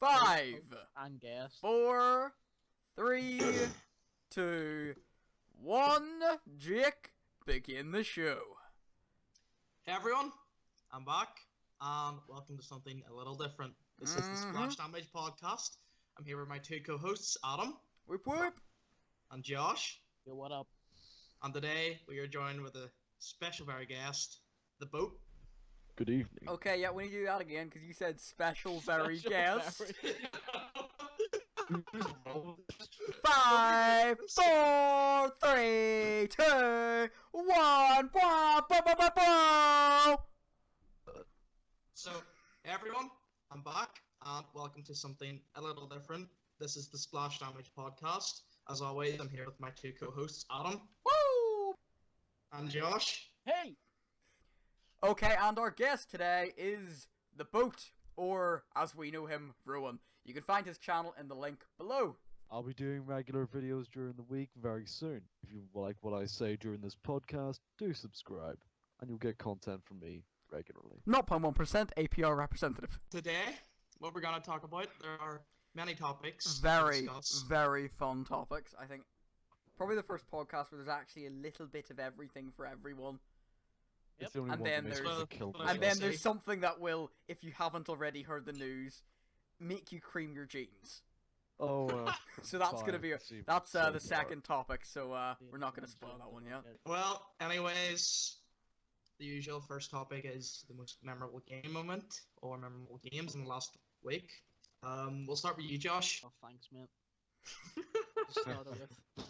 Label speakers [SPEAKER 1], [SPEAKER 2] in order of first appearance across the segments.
[SPEAKER 1] Five,
[SPEAKER 2] And guest.
[SPEAKER 1] 4, 3, 2, 1. Jake, begin the show.
[SPEAKER 3] Hey everyone, I'm back, and welcome to something a little different. This is the Splash Damage podcast. I'm here with my two co-hosts, Adam
[SPEAKER 1] Whoop whoop.
[SPEAKER 3] and Josh,
[SPEAKER 2] Yo, what up?
[SPEAKER 3] and today we are joined with a special very guest, the Boat.
[SPEAKER 4] Good evening.
[SPEAKER 1] Okay, yeah, we need to do that again because you said special very guest. 5, 4, 3, 2, 1.
[SPEAKER 3] So, hey everyone, I'm back, and welcome to something a little different. This is the Splash Damage podcast. As always, I'm here with my two co-hosts, Adam
[SPEAKER 1] Woo!
[SPEAKER 3] and Josh.
[SPEAKER 2] Hey!
[SPEAKER 1] Okay, and our guest today is the Boat, or as we know him, Rowan. You can find his channel in the link below.
[SPEAKER 4] I'll be doing regular videos during the week very soon. If you like what I say during this podcast, do subscribe, and you'll get content from me regularly.
[SPEAKER 1] 0.1% APR representative.
[SPEAKER 3] Today, what we're going to talk about, there are many topics to
[SPEAKER 1] Very,
[SPEAKER 3] discuss.
[SPEAKER 1] very fun topics. I think probably the first podcast where there's actually a little bit of everything for everyone.
[SPEAKER 4] It's the only
[SPEAKER 1] And
[SPEAKER 4] one
[SPEAKER 1] then
[SPEAKER 4] that makes
[SPEAKER 1] there's-
[SPEAKER 4] me kill
[SPEAKER 3] and
[SPEAKER 1] And
[SPEAKER 4] myself.
[SPEAKER 1] then
[SPEAKER 3] see.
[SPEAKER 1] there's something that will, if you haven't already heard the news, make you cream your jeans.
[SPEAKER 4] Oh,
[SPEAKER 1] So that's gonna
[SPEAKER 4] fine.
[SPEAKER 1] be
[SPEAKER 4] See,
[SPEAKER 1] that's
[SPEAKER 4] so
[SPEAKER 1] the
[SPEAKER 4] far.
[SPEAKER 1] second topic. So we're not gonna spoil that one yet.
[SPEAKER 3] Well, anyways, the usual first topic is the most memorable game moment or memorable games in the last week. We'll start with you, Josh.
[SPEAKER 2] Oh, thanks, mate.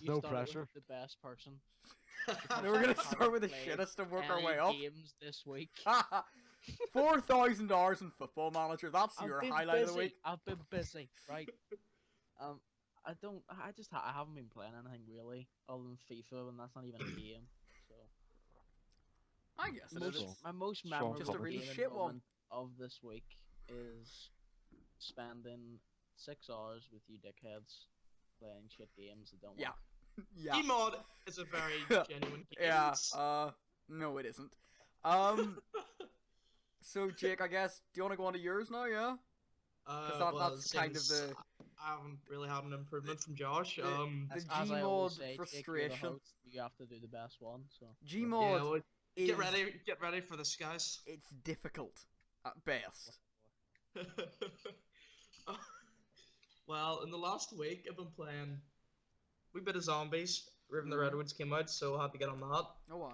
[SPEAKER 2] You
[SPEAKER 4] No
[SPEAKER 2] started
[SPEAKER 4] pressure.
[SPEAKER 2] With the best person.
[SPEAKER 1] No, we're gonna
[SPEAKER 2] Haven't
[SPEAKER 1] start with the
[SPEAKER 2] played
[SPEAKER 1] shittest and work our
[SPEAKER 2] any
[SPEAKER 1] way up.
[SPEAKER 2] games this week.
[SPEAKER 1] 4,000 hours in Football Manager. That's
[SPEAKER 2] I've
[SPEAKER 1] your
[SPEAKER 2] been
[SPEAKER 1] highlight of the
[SPEAKER 2] busy.
[SPEAKER 1] week.
[SPEAKER 2] I've been busy, right? I haven't been playing anything really other than FIFA, and that's not even a game. So
[SPEAKER 1] I guess it
[SPEAKER 2] most,
[SPEAKER 1] is.
[SPEAKER 4] Most-
[SPEAKER 2] my most
[SPEAKER 4] strong
[SPEAKER 2] memorable
[SPEAKER 1] Just a really
[SPEAKER 2] gaming
[SPEAKER 1] shit one.
[SPEAKER 2] moment of this week is spending 6 hours with you dickheads playing shit games that don't
[SPEAKER 1] Yeah.
[SPEAKER 2] work.
[SPEAKER 1] Yeah.
[SPEAKER 3] Gmod is a very genuine game.
[SPEAKER 1] Yeah. No, it isn't. So Jake, I guess, do you want to go on to yours now? Yeah. Because that's kind of
[SPEAKER 3] since
[SPEAKER 1] the
[SPEAKER 3] I haven't really had an improvement from Josh.
[SPEAKER 1] The-
[SPEAKER 2] As
[SPEAKER 1] The
[SPEAKER 2] I always
[SPEAKER 1] Gmod
[SPEAKER 2] say, Jake, you're the
[SPEAKER 1] frustration.
[SPEAKER 2] host, you have to do the best one. So
[SPEAKER 3] yeah,
[SPEAKER 1] Gmod
[SPEAKER 3] well,
[SPEAKER 1] is
[SPEAKER 3] get ready for this, guys.
[SPEAKER 1] it's difficult at best.
[SPEAKER 3] Well, in the last week, I've been playing a wee bit of Zombies. Riven the Redwoods came out, so I had to get on that.
[SPEAKER 1] Oh wow.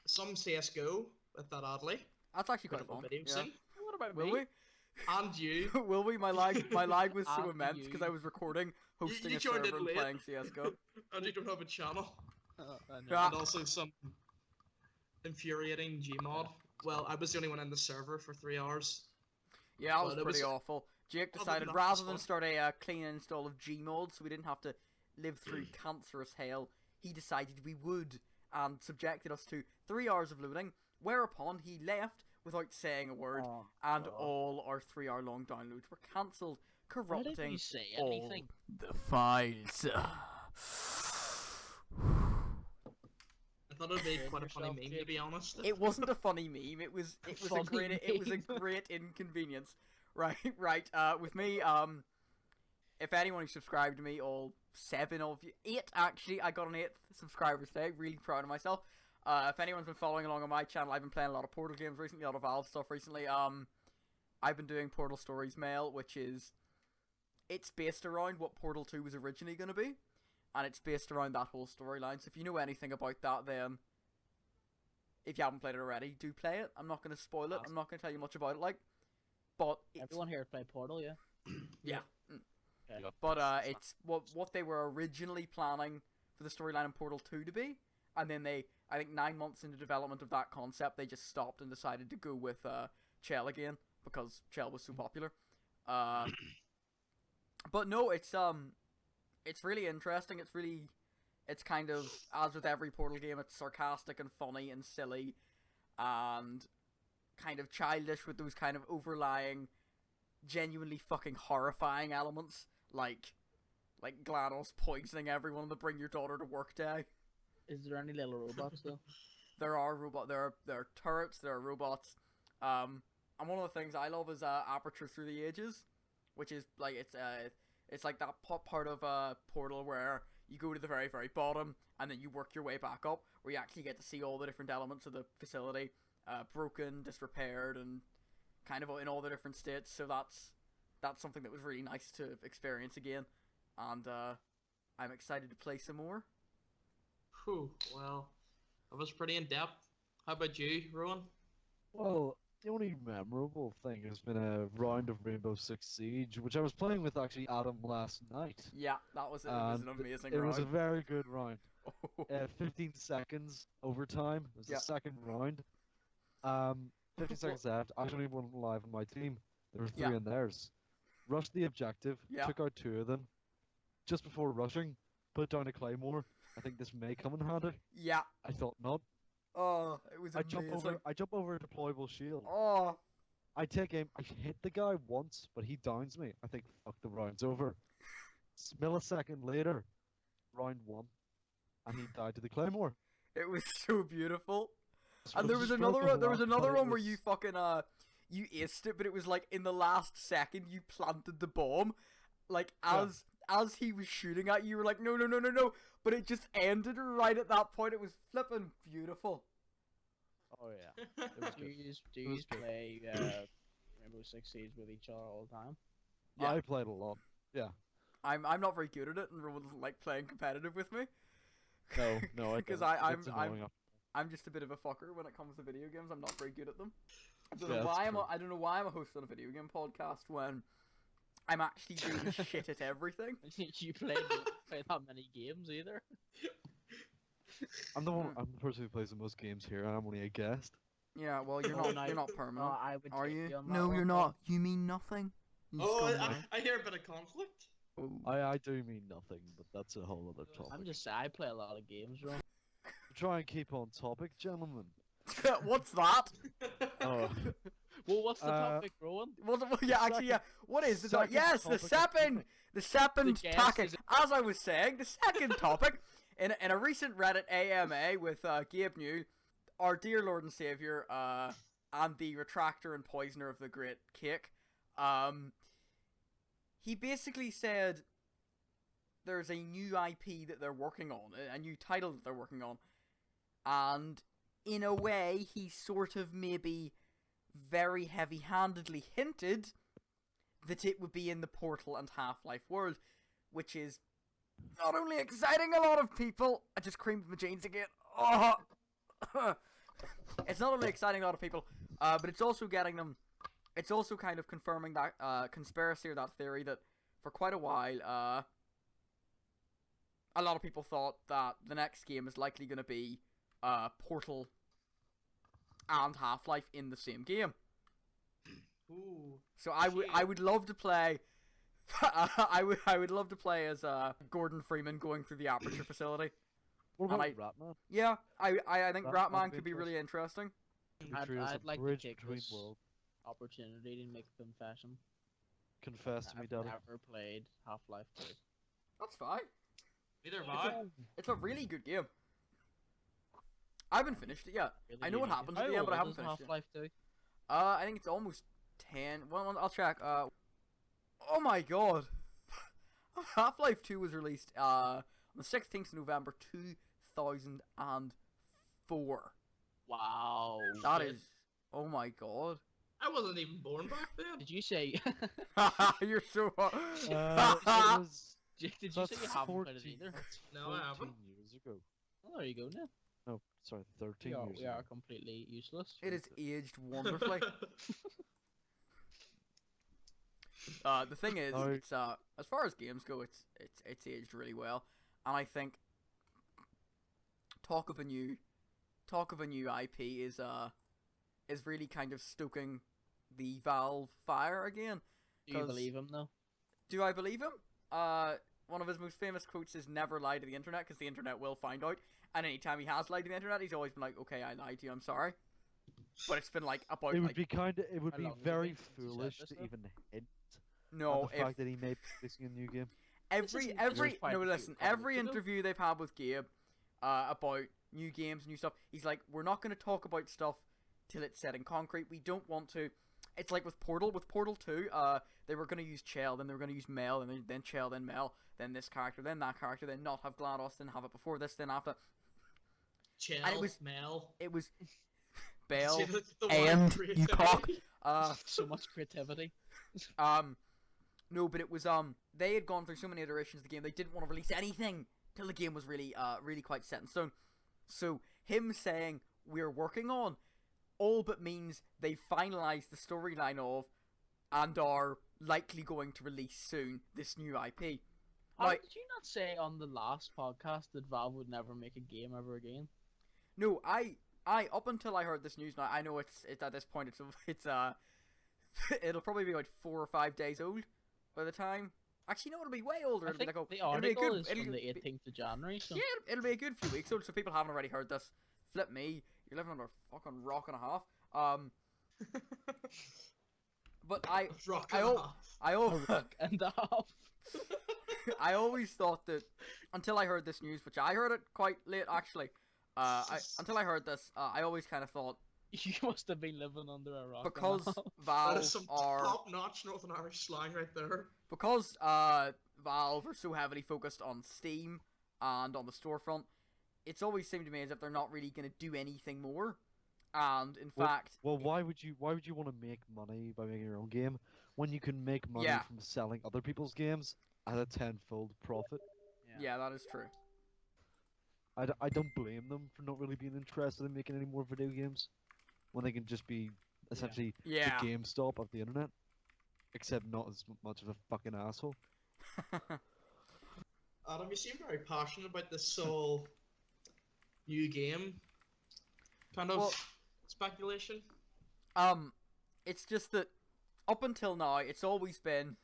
[SPEAKER 3] Some CS:GO with that Adley.
[SPEAKER 1] That's actually
[SPEAKER 3] Bit
[SPEAKER 1] quite
[SPEAKER 3] of a
[SPEAKER 1] fun.
[SPEAKER 3] video
[SPEAKER 1] Yeah.
[SPEAKER 3] scene.
[SPEAKER 2] what about
[SPEAKER 1] Will
[SPEAKER 2] me?
[SPEAKER 1] we?
[SPEAKER 3] And you.
[SPEAKER 1] Will we? My lag was so
[SPEAKER 2] After
[SPEAKER 1] immense
[SPEAKER 2] you.
[SPEAKER 1] because I was recording, hosting
[SPEAKER 3] you
[SPEAKER 1] a
[SPEAKER 3] joined
[SPEAKER 1] server
[SPEAKER 3] it
[SPEAKER 1] and
[SPEAKER 3] late.
[SPEAKER 1] playing CS:GO.
[SPEAKER 3] And you don't have a channel.
[SPEAKER 2] I know.
[SPEAKER 1] Yeah.
[SPEAKER 3] And also some infuriating Gmod. Well, I was the only one in the server for 3 hours.
[SPEAKER 1] Yeah, that was
[SPEAKER 3] But it
[SPEAKER 1] pretty
[SPEAKER 3] was-
[SPEAKER 1] awful. Jake
[SPEAKER 3] other than
[SPEAKER 1] decided
[SPEAKER 3] that,
[SPEAKER 1] rather
[SPEAKER 3] it's
[SPEAKER 1] than
[SPEAKER 3] fun.
[SPEAKER 1] start a clean install of Gmod, so we didn't have to live through cancerous hell, he decided we would and subjected us to 3 hours of loading. Whereupon he left without saying a word,
[SPEAKER 2] Oh,
[SPEAKER 1] and
[SPEAKER 2] God.
[SPEAKER 1] all our 3 hour long downloads were cancelled,
[SPEAKER 2] Why
[SPEAKER 1] corrupting
[SPEAKER 2] didn't you say
[SPEAKER 1] all
[SPEAKER 2] anything?
[SPEAKER 1] the files.
[SPEAKER 3] I thought it'd be
[SPEAKER 2] Save
[SPEAKER 3] quite a funny
[SPEAKER 2] yourself,
[SPEAKER 3] meme, to
[SPEAKER 2] Jake.
[SPEAKER 3] be honest.
[SPEAKER 1] It wasn't a funny meme. It was a
[SPEAKER 2] Funny
[SPEAKER 1] great
[SPEAKER 2] meme.
[SPEAKER 1] inconvenience. Right. With me, if anyone who subscribed to me, all 7 of you, 8 actually, I got an 8th subscriber today. Really proud of myself. If anyone's been following along on my channel, I've been playing a lot of Portal games recently, a lot of Valve stuff recently. I've been doing Portal Stories Mail, which is it's based around what Portal 2 was originally going to be, and it's based around that whole storyline. So if you know anything about that, then if you haven't played it already, do play it. I'm not going to spoil it. I'm not going to tell you much about it, but it's
[SPEAKER 2] Everyone here played Portal, yeah.
[SPEAKER 1] yeah.
[SPEAKER 2] Okay.
[SPEAKER 4] Yep.
[SPEAKER 1] But it's what they were originally planning for the storyline in Portal 2 to be, and then I think 9 months into development of that concept, they just stopped and decided to go with Chell again because Chell was so popular. But no, it's really interesting. It's kind of, as with every Portal game, it's sarcastic and funny and silly, and kind of childish with those kind of overlying, genuinely fucking horrifying elements, like GLaDOS poisoning everyone on the Bring Your Daughter to Work day.
[SPEAKER 2] Is there any little robots though?
[SPEAKER 1] There are turrets, there are robots. And one of the things I love is Aperture Through the Ages, which is like it's like that part of Portal where you go to the very, very bottom and then you work your way back up, where you actually get to see all the different elements of the facility, broken, disrepaired, and kind of in all the different states. So that's something that was really nice to experience again, and I'm excited to play some more.
[SPEAKER 3] Whew, well, that was pretty in depth. How about you, Rowan?
[SPEAKER 4] Well, the only memorable thing has been a round of Rainbow Six Siege, which I was playing with actually Adam last night.
[SPEAKER 1] Yeah, that was, it was an amazing
[SPEAKER 4] It
[SPEAKER 1] round.
[SPEAKER 4] was a very good round. 15 seconds overtime. It was the second round. 15 seconds left. I was only one live on my team. There were three in theirs. Rushed the objective. Took out 2 of them. Just before rushing, put down a claymore. I think this may come in handy.
[SPEAKER 1] Yeah.
[SPEAKER 4] I thought not.
[SPEAKER 1] Oh, it was amazing.
[SPEAKER 4] I jump over a deployable shield.
[SPEAKER 1] Oh.
[SPEAKER 4] I take aim. I hit the guy once, but he downs me. I think, fuck, the round's over. Millisecond later, round 1, and he died to the claymore.
[SPEAKER 1] It was so beautiful.
[SPEAKER 4] So
[SPEAKER 1] And there was another one where you fucking you aced it, but it was like in the last second you planted the bomb, like as he was shooting at you, you were like no, but it just ended right at that point. It was flipping beautiful.
[SPEAKER 4] Oh yeah. It was
[SPEAKER 2] Do
[SPEAKER 4] good.
[SPEAKER 2] you play Rainbow Six Siege with each other all the time?
[SPEAKER 1] Yeah.
[SPEAKER 4] I played a lot. Yeah.
[SPEAKER 1] I'm not very good at it, and Rowan doesn't like playing competitive with me.
[SPEAKER 4] No,
[SPEAKER 1] because
[SPEAKER 4] don't.
[SPEAKER 1] I'm
[SPEAKER 4] It's annoying.
[SPEAKER 1] I'm just a bit of a fucker when it comes to video games. I'm not very good at them. I don't
[SPEAKER 4] Yeah,
[SPEAKER 1] know
[SPEAKER 4] that's
[SPEAKER 1] why
[SPEAKER 4] true.
[SPEAKER 1] I don't know why I'm a host on a video game podcast when I'm actually really shit at everything.
[SPEAKER 2] You play that many games either?
[SPEAKER 4] I'm the person who plays the most games here, and I'm only a guest.
[SPEAKER 1] Yeah, well, you're
[SPEAKER 2] Oh,
[SPEAKER 1] not
[SPEAKER 2] no.
[SPEAKER 1] you're not permanent,
[SPEAKER 2] No, I would
[SPEAKER 1] are
[SPEAKER 2] take
[SPEAKER 1] you?
[SPEAKER 2] you on that
[SPEAKER 1] No,
[SPEAKER 2] one,
[SPEAKER 1] you're
[SPEAKER 2] though.
[SPEAKER 1] not. You mean nothing. You
[SPEAKER 3] Oh,
[SPEAKER 1] scumbag.
[SPEAKER 3] I hear a bit of conflict.
[SPEAKER 1] Oh.
[SPEAKER 4] I do mean nothing, but that's a whole other topic.
[SPEAKER 2] I'm just saying, I play a lot of games, bro.
[SPEAKER 4] Try and keep on topic, gentlemen.
[SPEAKER 1] What's that?
[SPEAKER 4] Oh,
[SPEAKER 2] Well, what's the
[SPEAKER 4] Uh,
[SPEAKER 2] topic, Rowan?
[SPEAKER 1] Well, yeah, actually, yeah. What is it?
[SPEAKER 4] Second
[SPEAKER 1] Yes, the
[SPEAKER 4] topic of
[SPEAKER 1] Seppin, the Seppin
[SPEAKER 2] The guest
[SPEAKER 1] topic.
[SPEAKER 2] is-
[SPEAKER 1] As I was saying, the second topic in a recent Reddit AMA with Gabe New, our dear Lord and Savior, and the retractor and poisoner of the great cake. He basically said there's a new IP that they're working on, a new title that they're working on, and in a way, he sort of maybe very heavy-handedly hinted that it would be in the Portal and Half-Life world, which is not only exciting a lot of people. I just creamed my jeans again. Oh. It's not only exciting a lot of people, but it's also getting them. It's also kind of confirming that conspiracy or that theory that for quite a while, a lot of people thought that the next game is likely going to be Portal and Half-Life in the same game.
[SPEAKER 3] Ooh.
[SPEAKER 1] So I would love to play. I would love to play as Gordon Freeman going through the Aperture facility.
[SPEAKER 4] what
[SPEAKER 1] And
[SPEAKER 4] about
[SPEAKER 1] I-
[SPEAKER 4] Ratman?
[SPEAKER 1] Yeah, I think
[SPEAKER 4] That-
[SPEAKER 1] Ratman
[SPEAKER 4] that'd be
[SPEAKER 1] could be really interesting.
[SPEAKER 2] I'd like to
[SPEAKER 4] bridge
[SPEAKER 2] take
[SPEAKER 4] between
[SPEAKER 2] this
[SPEAKER 4] worlds.
[SPEAKER 2] opportunity to make a confession.
[SPEAKER 4] Confess to me,
[SPEAKER 2] I've
[SPEAKER 4] Daddy.
[SPEAKER 2] never played Half-Life 2.
[SPEAKER 1] That's fine.
[SPEAKER 3] Neither have I.
[SPEAKER 1] It's a really good game. I haven't finished it yet.
[SPEAKER 2] Really
[SPEAKER 1] I know what
[SPEAKER 2] good.
[SPEAKER 1] happens
[SPEAKER 2] How
[SPEAKER 1] at the end, but I
[SPEAKER 2] old
[SPEAKER 1] haven't
[SPEAKER 2] is
[SPEAKER 1] finished it.
[SPEAKER 2] Half-Life 2?
[SPEAKER 1] I think it's almost 10. Well, I'll check. Oh my god. Half-Life 2 was released on the 16th of November 2004.
[SPEAKER 2] Wow.
[SPEAKER 1] That
[SPEAKER 2] shit.
[SPEAKER 1] is. Oh my god.
[SPEAKER 3] I wasn't even born back then.
[SPEAKER 2] Did you say?
[SPEAKER 1] You're so.
[SPEAKER 4] It was
[SPEAKER 2] Did you
[SPEAKER 4] about
[SPEAKER 2] say you haven't played it
[SPEAKER 4] 14
[SPEAKER 2] either?
[SPEAKER 4] that's
[SPEAKER 3] No, I
[SPEAKER 4] 14
[SPEAKER 3] haven't.
[SPEAKER 4] years ago.
[SPEAKER 2] Oh, there you go now.
[SPEAKER 4] No, sorry, 13 years
[SPEAKER 2] We
[SPEAKER 4] ago.
[SPEAKER 2] are completely useless.
[SPEAKER 1] It has aged wonderfully. The thing is,
[SPEAKER 4] No.
[SPEAKER 1] it's as far as games go, it's aged really well, and I think talk of a new IP is really kind of stoking the Valve fire again.
[SPEAKER 2] Do you
[SPEAKER 1] 'cause-
[SPEAKER 2] believe him though?
[SPEAKER 1] Do I believe him? One of his most famous quotes is "Never lie to the internet, because the internet will find out." And anytime he has lied to the internet, he's always been like, "Okay, I lied to you. I'm sorry." But it's been like about
[SPEAKER 4] It would
[SPEAKER 1] like
[SPEAKER 4] be it would
[SPEAKER 2] How
[SPEAKER 4] be
[SPEAKER 2] long has it
[SPEAKER 4] very
[SPEAKER 2] been since he said
[SPEAKER 4] foolish
[SPEAKER 2] this,
[SPEAKER 4] to
[SPEAKER 2] though?
[SPEAKER 4] even hint
[SPEAKER 1] no
[SPEAKER 4] at the
[SPEAKER 1] if
[SPEAKER 4] fact that he may be releasing a new game.
[SPEAKER 1] every
[SPEAKER 2] isn't- this is quite
[SPEAKER 1] no
[SPEAKER 2] a
[SPEAKER 1] listen
[SPEAKER 2] few
[SPEAKER 1] every
[SPEAKER 2] comments ago.
[SPEAKER 1] interview they've had with Gabe about new games, new stuff, he's like, we're not going to talk about stuff till it's set in concrete. We don't want to. It's like with Portal 2, they were going to use Chell, then they were going to use Mel, and then Chell, then Mel, then this character, then that character, then not have GLaDOS, then have it before this, then after.
[SPEAKER 3] Chell,
[SPEAKER 1] And it was
[SPEAKER 3] Mel.
[SPEAKER 1] It was Bell
[SPEAKER 3] See, the
[SPEAKER 1] and
[SPEAKER 3] word
[SPEAKER 1] you cock.
[SPEAKER 3] creativity.
[SPEAKER 2] So much creativity.
[SPEAKER 1] No, but it was they had gone through so many iterations of the game, they didn't want to release anything till the game was really quite set in stone. So him saying we're working on all but means they finalized the storyline of and are likely going to release soon this new IP. Now,
[SPEAKER 2] Did you not say on the last podcast that Valve would never make a game ever again?
[SPEAKER 1] no, I up until I heard this news now, I know it's at this point it's it'll probably be like 4 or 5 days old by the time. Actually, no, it'll be way older.
[SPEAKER 2] I
[SPEAKER 1] It'll be
[SPEAKER 2] think
[SPEAKER 1] like
[SPEAKER 2] the
[SPEAKER 1] it'll be a
[SPEAKER 2] article
[SPEAKER 1] good,
[SPEAKER 2] is
[SPEAKER 1] it'll
[SPEAKER 2] from the
[SPEAKER 1] be-
[SPEAKER 2] 18th of January. So.
[SPEAKER 1] Yeah, it'll be a good few weeks old, so people haven't already heard this. Flip me, you're living under a fucking rock and a half. But I
[SPEAKER 3] Rock
[SPEAKER 1] I
[SPEAKER 3] and a
[SPEAKER 1] al-
[SPEAKER 3] half.
[SPEAKER 1] I
[SPEAKER 2] A
[SPEAKER 1] al-
[SPEAKER 2] rock and a half.
[SPEAKER 1] I always thought that until I heard this news, which I heard it quite late actually. Until I heard this, I always kind of thought
[SPEAKER 2] You must have been living under a rock.
[SPEAKER 1] because
[SPEAKER 3] That
[SPEAKER 1] Valve
[SPEAKER 3] is some
[SPEAKER 1] are
[SPEAKER 3] top-notch Northern Irish slang right there.
[SPEAKER 1] because Valve are so heavily focused on Steam and on the storefront, it's always seemed to me as if they're not really going to do anything more. And in fact,
[SPEAKER 4] Well, why would you want to make money by making your own game when you can make money
[SPEAKER 1] Yeah.
[SPEAKER 4] from selling other people's games at a tenfold profit?
[SPEAKER 1] yeah, that is true.
[SPEAKER 4] I don't blame them for not really being interested in making any more video games when they can just be essentially
[SPEAKER 1] Yeah.
[SPEAKER 4] the GameStop of the internet, except not as much of a fucking asshole.
[SPEAKER 3] Adam, you seem very passionate about this whole new game kind of
[SPEAKER 1] Well-
[SPEAKER 3] speculation.
[SPEAKER 1] It's just that up until now, it's always been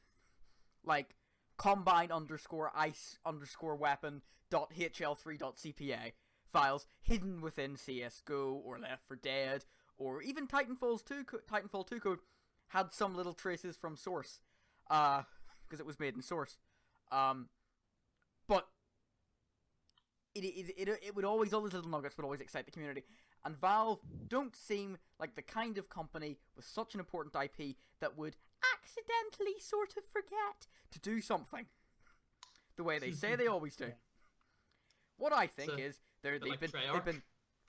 [SPEAKER 1] like combine underscore ice underscore weapon dot hl3 dot cpa files hidden within CS:GO or Left 4 Dead or even Titanfall 2 code had some little traces from source, because it was made in source, but it would always, all those little nuggets would always excite the community. And Valve don't seem like the kind of company with such an important IP that would accidentally sort of forget to do something the way they say they always do. What I think
[SPEAKER 3] So,
[SPEAKER 1] is
[SPEAKER 3] like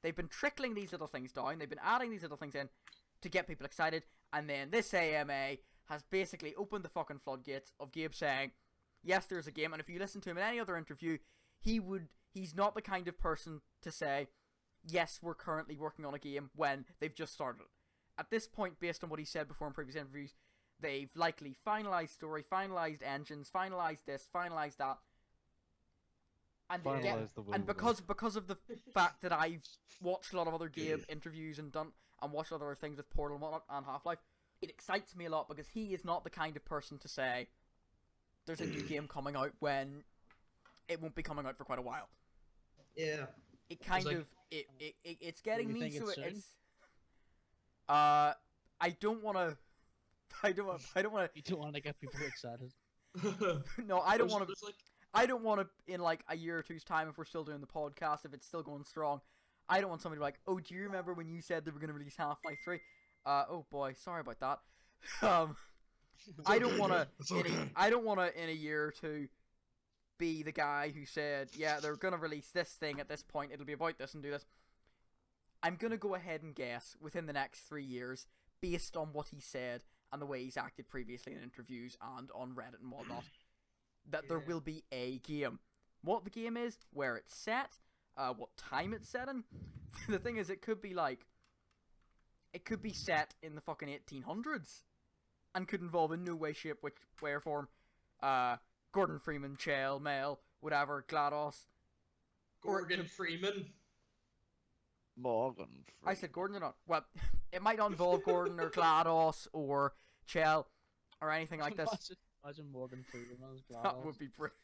[SPEAKER 1] they've been trickling these little things down. They've been adding these little things in to get people excited, and then this AMA has basically opened the fucking floodgates of Gabe saying, yes, there's a game. And if you listen to him in any other interview, he's not the kind of person to say, yes, we're currently working on a game when they've just started it. At this point, based on what he said before in previous interviews, they've likely finalized story, finalized engines, finalized this, finalized that. And
[SPEAKER 4] Finalised the
[SPEAKER 1] and
[SPEAKER 4] wilderness.
[SPEAKER 1] because of the fact that I've watched a lot of other Gabe interviews and watched other things with Portal and whatnot and Half-Life, it excites me a lot because he is not the kind of person to say there's a new game coming out when it won't be coming out for quite a while.
[SPEAKER 3] Yeah.
[SPEAKER 1] It kind
[SPEAKER 3] like-
[SPEAKER 1] of it's getting
[SPEAKER 2] you
[SPEAKER 1] me
[SPEAKER 2] think
[SPEAKER 1] to
[SPEAKER 2] it's
[SPEAKER 1] it.
[SPEAKER 2] soon?
[SPEAKER 1] It's I don't want to. I don't want to.
[SPEAKER 2] You don't want to get people excited.
[SPEAKER 1] No, I don't
[SPEAKER 3] There's-
[SPEAKER 1] want to.
[SPEAKER 3] there's, like,
[SPEAKER 1] I don't want to, in like a year or two's time, if we're still doing the podcast, if it's still going strong, I don't want somebody to be like, oh, do you remember when you said they were going to release Half-Life 3? Oh boy, sorry about that. I don't want to.
[SPEAKER 3] It's okay.
[SPEAKER 1] I don't want to in a year or two be the guy who said, yeah, they're going to release this thing at this point. It'll be about this and do this. I'm going to go ahead and guess within the next 3 years, based on what he said and the way he's acted previously in interviews and on Reddit and whatnot, that there
[SPEAKER 3] Yeah.
[SPEAKER 1] will be a game. What the game is, where it's set, what time it's set in. The thing is, it could be set in the fucking 1800s, and could involve in no way, shape, way or form, Gordon Freeman, Chell, Mel, whatever, GLaDOS. Or it
[SPEAKER 3] Morgan
[SPEAKER 1] could-
[SPEAKER 3] Freeman.
[SPEAKER 4] Morgan.
[SPEAKER 1] I said Gordon or not? Well, it might not involve Gordon or GLaDOS or Chell or anything like this.
[SPEAKER 2] Imagine Morgan Freeman as
[SPEAKER 1] That
[SPEAKER 2] GLaDOS.
[SPEAKER 1] would be brilliant.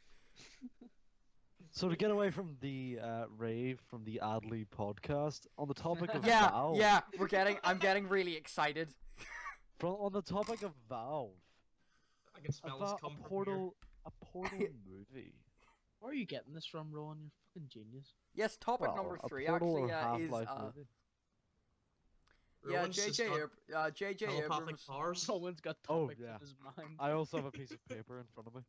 [SPEAKER 4] So to get away from the rave from the Adley podcast, on the topic of
[SPEAKER 1] Yeah,
[SPEAKER 4] Valve,
[SPEAKER 1] yeah, I'm getting really excited.
[SPEAKER 4] on the topic of Valve,
[SPEAKER 3] I can smell his
[SPEAKER 4] about
[SPEAKER 3] cum
[SPEAKER 4] a
[SPEAKER 3] from here.
[SPEAKER 4] Portal movie.
[SPEAKER 2] Where are you getting this from, Rowan? You're a fucking genius.
[SPEAKER 1] Yes, topic
[SPEAKER 4] Well,
[SPEAKER 1] number
[SPEAKER 4] a
[SPEAKER 1] 3
[SPEAKER 4] Portal
[SPEAKER 1] actually
[SPEAKER 4] or
[SPEAKER 1] is
[SPEAKER 4] Half-Life movie.
[SPEAKER 1] Yeah,
[SPEAKER 3] Rowan's just got
[SPEAKER 1] J.J.
[SPEAKER 3] telepathic
[SPEAKER 1] Abrams.
[SPEAKER 3] powers.
[SPEAKER 2] Someone's got
[SPEAKER 4] Oh,
[SPEAKER 2] topics
[SPEAKER 4] yeah.
[SPEAKER 2] in his mind.
[SPEAKER 4] I also have a piece of paper in front of me.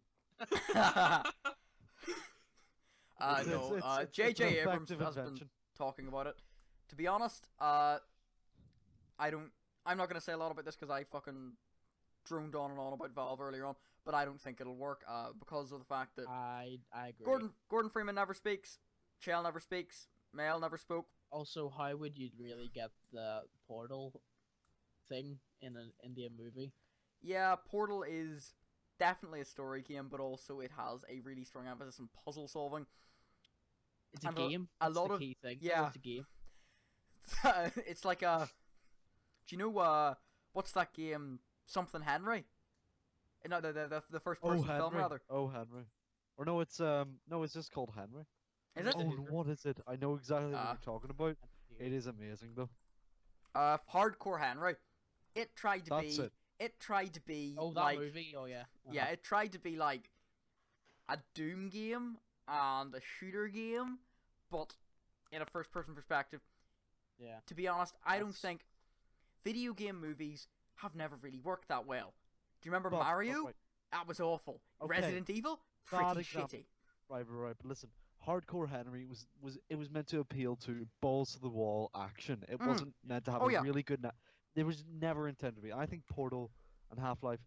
[SPEAKER 4] It's an
[SPEAKER 1] J.J. Abrams
[SPEAKER 4] effective
[SPEAKER 1] has been
[SPEAKER 4] invention.
[SPEAKER 1] talking about it. To be honest, I'm not gonna say a lot about this because I fucking droned on and on about Valve earlier on, but I don't think it'll work because of the fact that
[SPEAKER 2] I agree.
[SPEAKER 1] Gordon Freeman never speaks, Chell never speaks, Mel never spoke.
[SPEAKER 2] Also, how would you really get the portal thing in an Indian movie?
[SPEAKER 1] Yeah, Portal is definitely a story game, but also it has a really strong emphasis on puzzle solving.
[SPEAKER 2] It's a
[SPEAKER 1] And
[SPEAKER 2] game.
[SPEAKER 1] a
[SPEAKER 2] That's
[SPEAKER 1] lot
[SPEAKER 2] the
[SPEAKER 1] of-
[SPEAKER 2] key thing.
[SPEAKER 1] yeah.
[SPEAKER 2] It's a game.
[SPEAKER 1] It's like a. Do you know what's that game? Something Henry. No, the first
[SPEAKER 4] Oh,
[SPEAKER 1] person
[SPEAKER 4] Henry.
[SPEAKER 1] film rather.
[SPEAKER 4] Oh, Henry. Or no, it's just called Henry.
[SPEAKER 1] Is it?
[SPEAKER 4] Oh, what is it? I know exactly what
[SPEAKER 1] Uh,
[SPEAKER 4] you're talking about. It is amazing though.
[SPEAKER 1] Hardcore Henry. It tried to
[SPEAKER 4] That's
[SPEAKER 1] be.
[SPEAKER 4] it.
[SPEAKER 1] It tried to be
[SPEAKER 2] Oh, that
[SPEAKER 1] like.
[SPEAKER 2] movie. Oh, yeah.
[SPEAKER 1] Yeah, it tried to be like a Doom game and a shooter game, but in a first-person perspective.
[SPEAKER 2] Yeah.
[SPEAKER 1] To be honest, I don't
[SPEAKER 2] That's-
[SPEAKER 1] think video game movies have never really worked that well. Do you remember
[SPEAKER 4] But-
[SPEAKER 1] Mario?
[SPEAKER 4] right.
[SPEAKER 1] That was awful.
[SPEAKER 4] Okay.
[SPEAKER 1] Resident Evil?
[SPEAKER 4] Bad
[SPEAKER 1] Pretty
[SPEAKER 4] example.
[SPEAKER 1] shitty.
[SPEAKER 4] Right. But listen, Hardcore Henry was meant to appeal to balls to the wall action. It
[SPEAKER 1] Mm.
[SPEAKER 4] wasn't meant to have
[SPEAKER 1] Oh,
[SPEAKER 4] a
[SPEAKER 1] yeah.
[SPEAKER 4] really good. It was never intended to be. I think Portal and Half-Life,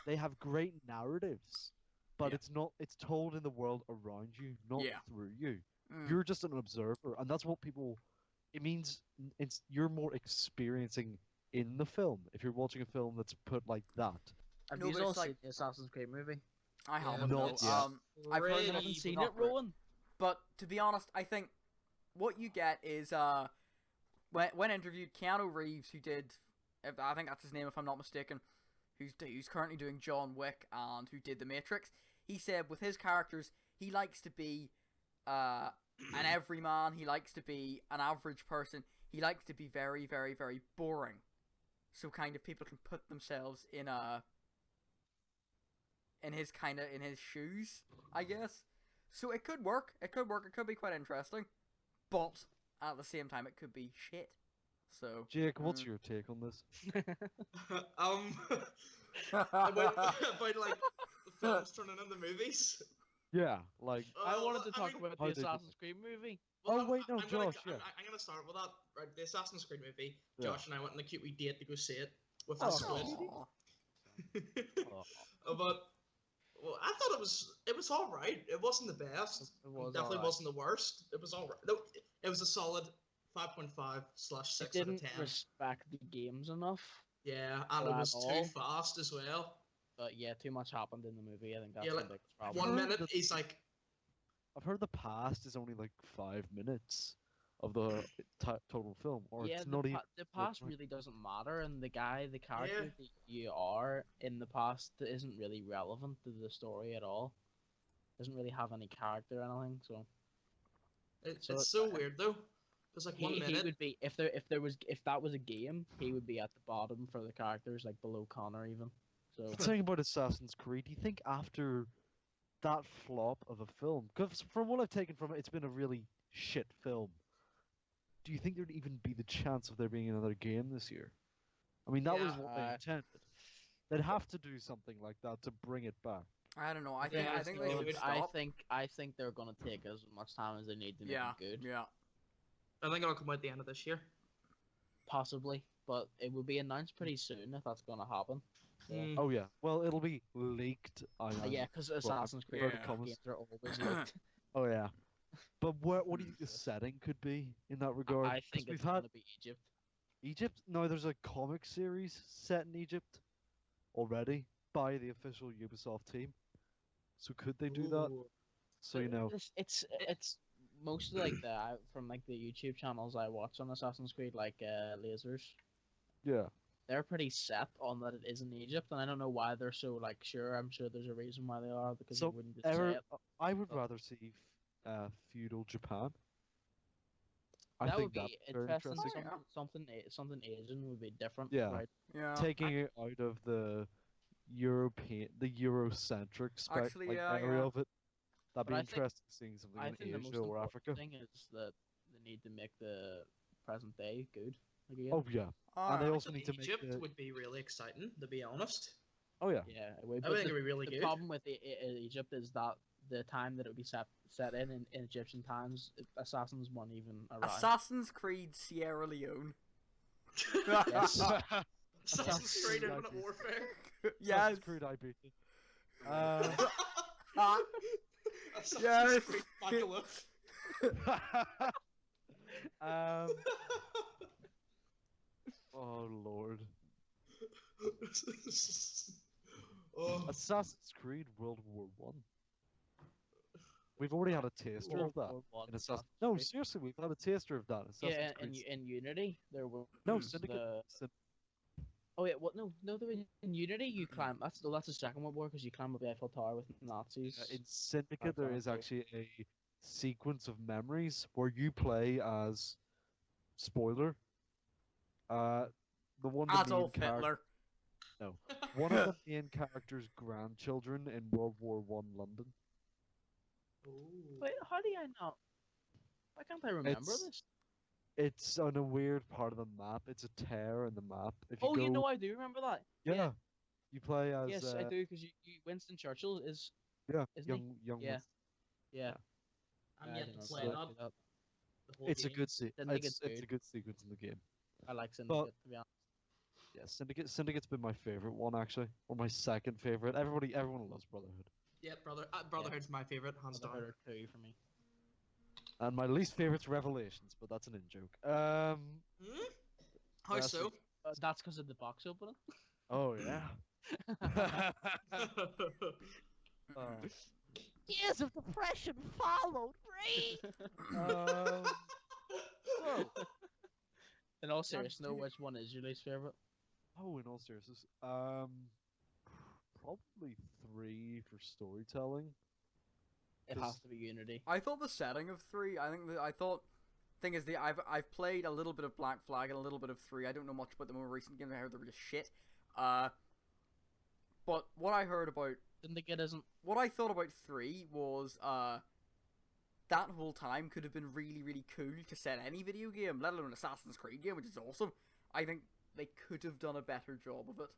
[SPEAKER 4] they have great narratives, but
[SPEAKER 1] Yeah.
[SPEAKER 4] it's not. It's told in the world around you, not
[SPEAKER 1] Yeah.
[SPEAKER 4] through you.
[SPEAKER 1] Mm.
[SPEAKER 4] You're just an observer, and that's what people. It means you're more experiencing in the film if you're watching a film that's put like that.
[SPEAKER 2] Have
[SPEAKER 1] No,
[SPEAKER 2] you
[SPEAKER 1] but
[SPEAKER 2] all
[SPEAKER 1] it's
[SPEAKER 2] seen
[SPEAKER 1] like-
[SPEAKER 2] the Assassin's Creed movie?
[SPEAKER 1] I
[SPEAKER 3] Yeah,
[SPEAKER 1] haven't.
[SPEAKER 4] not
[SPEAKER 1] No.
[SPEAKER 4] yet.
[SPEAKER 1] I've heard
[SPEAKER 2] You
[SPEAKER 1] that
[SPEAKER 2] haven't
[SPEAKER 1] it's
[SPEAKER 2] seen
[SPEAKER 1] not
[SPEAKER 2] it,
[SPEAKER 1] great.
[SPEAKER 2] Rowan?
[SPEAKER 1] But to be honest, I think what you get is when interviewed Keanu Reeves, who did, I think that's his name if I'm not mistaken, who's currently doing John Wick and who did The Matrix. He said with his characters, he likes to be an everyman. He likes to be an average person. He likes to be very, very, very boring. So kind of people can put themselves in his shoes, I guess. So it could work. It could work. It could be quite interesting, but at the same time, it could be shit. So
[SPEAKER 4] Jake, what's your take on this?
[SPEAKER 3] About like films turning into movies.
[SPEAKER 4] Yeah, like
[SPEAKER 2] I
[SPEAKER 3] Uh,
[SPEAKER 2] wanted to
[SPEAKER 3] I
[SPEAKER 2] talk
[SPEAKER 3] mean-
[SPEAKER 2] about
[SPEAKER 4] How
[SPEAKER 2] the
[SPEAKER 4] they do
[SPEAKER 2] Assassin's Creed movie.
[SPEAKER 4] Oh, wait, no,
[SPEAKER 3] I'm gonna,
[SPEAKER 4] Josh, yeah.
[SPEAKER 3] I'm gonna start with that. Right, the Assassin's Creed movie.
[SPEAKER 4] Yeah.
[SPEAKER 3] Josh and I went on a cute wee date to go see it with
[SPEAKER 4] Oh,
[SPEAKER 3] his squid.
[SPEAKER 1] Aw.
[SPEAKER 3] But well, I thought it was all right. It wasn't the best.
[SPEAKER 2] It was
[SPEAKER 3] Definitely
[SPEAKER 2] alright.
[SPEAKER 3] wasn't the worst. It was all right. No, it was a solid 5.5/6
[SPEAKER 2] It
[SPEAKER 3] out of
[SPEAKER 2] didn't
[SPEAKER 3] 10.
[SPEAKER 2] respect the games enough.
[SPEAKER 3] Yeah, and
[SPEAKER 2] at
[SPEAKER 3] it was
[SPEAKER 2] all.
[SPEAKER 3] too fast as well.
[SPEAKER 2] But yeah, too much happened in the movie. I think that's
[SPEAKER 3] Yeah,
[SPEAKER 2] the
[SPEAKER 3] like,
[SPEAKER 2] biggest problem.
[SPEAKER 3] One
[SPEAKER 4] heard
[SPEAKER 3] minute
[SPEAKER 4] that-
[SPEAKER 3] he's like,
[SPEAKER 4] I've heard the past is only like 5 minutes of the total film, or
[SPEAKER 2] Yeah,
[SPEAKER 4] it's
[SPEAKER 2] the,
[SPEAKER 4] not even.
[SPEAKER 2] the past
[SPEAKER 4] right.
[SPEAKER 2] really doesn't matter, and the character that you are in the past isn't really relevant to the story at all. Doesn't really have any character or anything. So So
[SPEAKER 3] it's
[SPEAKER 2] it's
[SPEAKER 3] so
[SPEAKER 2] like-
[SPEAKER 3] weird though. Because like one
[SPEAKER 2] he
[SPEAKER 3] minute,
[SPEAKER 2] would be if that was a game, he would be at the bottom for the characters, like below Connor even. So
[SPEAKER 4] The thing about Assassin's Creed, do you think after that flop of a film, because from what I've taken from it, it's been a really shit film. Do you think there'd even be the chance of there being another game this year? I mean, that was
[SPEAKER 3] Yeah,
[SPEAKER 4] what they
[SPEAKER 2] uh,
[SPEAKER 4] intended. They'd have to do something like that to bring it back.
[SPEAKER 1] I don't know. I
[SPEAKER 3] Yeah,
[SPEAKER 1] think
[SPEAKER 3] so
[SPEAKER 1] they
[SPEAKER 3] it
[SPEAKER 1] should
[SPEAKER 3] would-
[SPEAKER 1] stop.
[SPEAKER 2] I think they're gonna take as much time as they need to make
[SPEAKER 1] Yeah,
[SPEAKER 2] it good.
[SPEAKER 1] yeah.
[SPEAKER 3] I think it'll come out the end of this year.
[SPEAKER 2] Possibly, but it will be announced pretty soon if that's gonna happen. So,
[SPEAKER 3] Mm.
[SPEAKER 4] Oh yeah, well it'll be leaked.
[SPEAKER 2] yeah, because Assassin's Creed
[SPEAKER 1] heard it
[SPEAKER 4] comes.
[SPEAKER 2] games are always leaked.
[SPEAKER 4] Oh yeah. But what do you think the setting could be in that regard?
[SPEAKER 2] I
[SPEAKER 4] 'Cause
[SPEAKER 2] think
[SPEAKER 4] we've
[SPEAKER 2] it's
[SPEAKER 4] had
[SPEAKER 2] gonna be Egypt.
[SPEAKER 4] Egypt. No, there's a comic series set in Egypt already by the official Ubisoft team. So could they do that?
[SPEAKER 3] Ooh.
[SPEAKER 4] So you know,
[SPEAKER 2] It's mostly like from like the YouTube channels I watch on Assassin's Creed, like lasers.
[SPEAKER 4] yeah.
[SPEAKER 2] They're pretty set on that it is in Egypt, and I don't know why they're so like sure. I'm sure there's a reason why they are because
[SPEAKER 4] So
[SPEAKER 2] they wouldn't just say
[SPEAKER 4] ever,
[SPEAKER 2] it.
[SPEAKER 4] I would
[SPEAKER 2] but-
[SPEAKER 4] rather see feudal Japan. I
[SPEAKER 2] That
[SPEAKER 4] think
[SPEAKER 2] would be
[SPEAKER 4] that's very
[SPEAKER 2] interesting.
[SPEAKER 1] interesting. Oh, yeah.
[SPEAKER 2] Something Asian would be different.
[SPEAKER 4] Yeah.
[SPEAKER 2] Right?
[SPEAKER 1] Yeah.
[SPEAKER 4] Taking it out of the Eurocentric
[SPEAKER 1] Actually, yeah,
[SPEAKER 4] area
[SPEAKER 1] yeah.
[SPEAKER 4] of it. That'd be
[SPEAKER 2] But I think-
[SPEAKER 4] interesting seeing something
[SPEAKER 2] I
[SPEAKER 4] in
[SPEAKER 2] think the most
[SPEAKER 4] Asia or
[SPEAKER 2] important
[SPEAKER 4] Africa.
[SPEAKER 2] thing is that they need to make the present day good. again.
[SPEAKER 4] Oh yeah, and they
[SPEAKER 1] Alright.
[SPEAKER 4] also need to make
[SPEAKER 3] Egypt
[SPEAKER 4] the...
[SPEAKER 3] would be really exciting, to be honest.
[SPEAKER 4] Oh yeah.
[SPEAKER 2] Yeah, it would.
[SPEAKER 3] I
[SPEAKER 2] But
[SPEAKER 3] think it'd be really
[SPEAKER 2] the
[SPEAKER 3] good.
[SPEAKER 2] problem with Egypt is that the time that it would be set in Egyptian times, assassins won't even arrive.
[SPEAKER 1] Assassin's Creed Sierra Leone.
[SPEAKER 2] Yes.
[SPEAKER 3] Assassin's Creed
[SPEAKER 4] Assassin's
[SPEAKER 3] Infinite
[SPEAKER 4] Creed.
[SPEAKER 3] Warfare.
[SPEAKER 1] Yes.
[SPEAKER 4] Assassin's Creed IP.
[SPEAKER 1] Ah,
[SPEAKER 3] Assassin's
[SPEAKER 1] Yes.
[SPEAKER 3] Creed Apocalypse.
[SPEAKER 4] um. Oh lord.
[SPEAKER 3] Oh.
[SPEAKER 4] Assassin's Creed World War One. We've already had a taster of that.
[SPEAKER 2] World War
[SPEAKER 4] In
[SPEAKER 2] One,
[SPEAKER 4] Assassin...
[SPEAKER 2] Assassin's
[SPEAKER 4] No,
[SPEAKER 2] Creed.
[SPEAKER 4] seriously, we've had a taster of that. Assassin's
[SPEAKER 2] Yeah,
[SPEAKER 4] Creed.
[SPEAKER 2] in Unity there was
[SPEAKER 4] No, Syndicate.
[SPEAKER 2] the... Oh wait, what? No, there was in Unity you climb. That's the Second World War because you climb up the Eiffel Tower with Nazis.
[SPEAKER 4] In Syndicate, there is
[SPEAKER 2] Exactly.
[SPEAKER 4] actually a sequence of memories where you play as... Spoiler. The one of the main
[SPEAKER 1] Adolf Hitler.
[SPEAKER 4] one of the main characters' grandchildren in World War One London.
[SPEAKER 3] Ooh.
[SPEAKER 2] Wait, how do I not? Why can't I remember
[SPEAKER 4] It's-
[SPEAKER 2] this?
[SPEAKER 4] It's on a weird part of the map. It's a tear in the map. If you
[SPEAKER 2] Oh,
[SPEAKER 4] go...
[SPEAKER 2] you know I do remember that.
[SPEAKER 4] Yeah. You play as
[SPEAKER 2] Yes, I do because Winston Churchill is
[SPEAKER 4] yeah,
[SPEAKER 2] isn't he?
[SPEAKER 4] young
[SPEAKER 2] Yeah.
[SPEAKER 4] Winston.
[SPEAKER 2] yeah.
[SPEAKER 3] I'm
[SPEAKER 2] I
[SPEAKER 3] yet
[SPEAKER 2] didn't
[SPEAKER 3] to
[SPEAKER 2] know
[SPEAKER 3] play
[SPEAKER 2] that.
[SPEAKER 3] that. The whole
[SPEAKER 4] It's a
[SPEAKER 3] game.
[SPEAKER 4] good
[SPEAKER 2] Syndicate's
[SPEAKER 4] it's a
[SPEAKER 2] good.
[SPEAKER 4] good sequence in the game.
[SPEAKER 2] I like Syndicate to be honest.
[SPEAKER 4] Yeah, Syndicate's been my favorite one actually, or my second favorite. Everyone loves Brotherhood,
[SPEAKER 3] Yeah, Brotherhood's my favorite, hands down.
[SPEAKER 2] Brotherhood are 2 for me.
[SPEAKER 4] and my least favorite's Revelations, but that's an in joke.
[SPEAKER 3] Hmm? How
[SPEAKER 4] Last
[SPEAKER 3] so?
[SPEAKER 2] That's because of the box opening.
[SPEAKER 4] Oh yeah.
[SPEAKER 5] Years of depression followed, right?
[SPEAKER 4] Well,
[SPEAKER 2] In all seriousness,
[SPEAKER 4] two.
[SPEAKER 2] which one is your least favorite?
[SPEAKER 4] in all seriousness, probably 3 for storytelling.
[SPEAKER 2] It
[SPEAKER 4] 'Cause-
[SPEAKER 2] has to be Unity.
[SPEAKER 1] I thought the setting of 3. Thing is, I've played a little bit of Black Flag and a little bit of 3. I don't know much about the more recent games. I heard they were just shit. But what I heard about,
[SPEAKER 2] Syndicate isn't.
[SPEAKER 1] what I thought about 3 was that whole time could have been really, really cool to set any video game, let alone an Assassin's Creed game, which is awesome. I think they could have done a better job of it.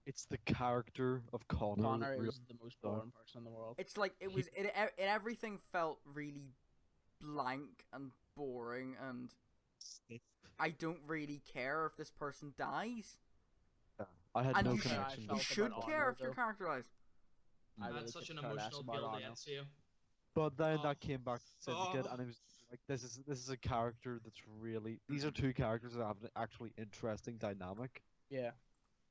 [SPEAKER 4] It's the character of Connor.
[SPEAKER 2] Connor
[SPEAKER 4] that
[SPEAKER 2] is the most boring person in the world.
[SPEAKER 1] It's like everything felt really blank and boring, and I don't really care if this person dies.
[SPEAKER 4] I had
[SPEAKER 1] And
[SPEAKER 4] no
[SPEAKER 1] you
[SPEAKER 4] connection.
[SPEAKER 1] You
[SPEAKER 2] felt
[SPEAKER 1] should
[SPEAKER 2] about
[SPEAKER 1] care
[SPEAKER 2] Arnold,
[SPEAKER 1] if your
[SPEAKER 2] though.
[SPEAKER 1] character dies.
[SPEAKER 2] I really
[SPEAKER 3] That's such
[SPEAKER 2] could
[SPEAKER 3] an
[SPEAKER 2] care less
[SPEAKER 3] emotional
[SPEAKER 2] about
[SPEAKER 3] build
[SPEAKER 2] Arnold.
[SPEAKER 3] to you.
[SPEAKER 4] But then
[SPEAKER 3] Oh.
[SPEAKER 4] that came back to Syndicate,
[SPEAKER 3] Oh.
[SPEAKER 4] and it was like this is a character that's really... These are 2 characters that have an actually interesting dynamic,
[SPEAKER 2] Yeah.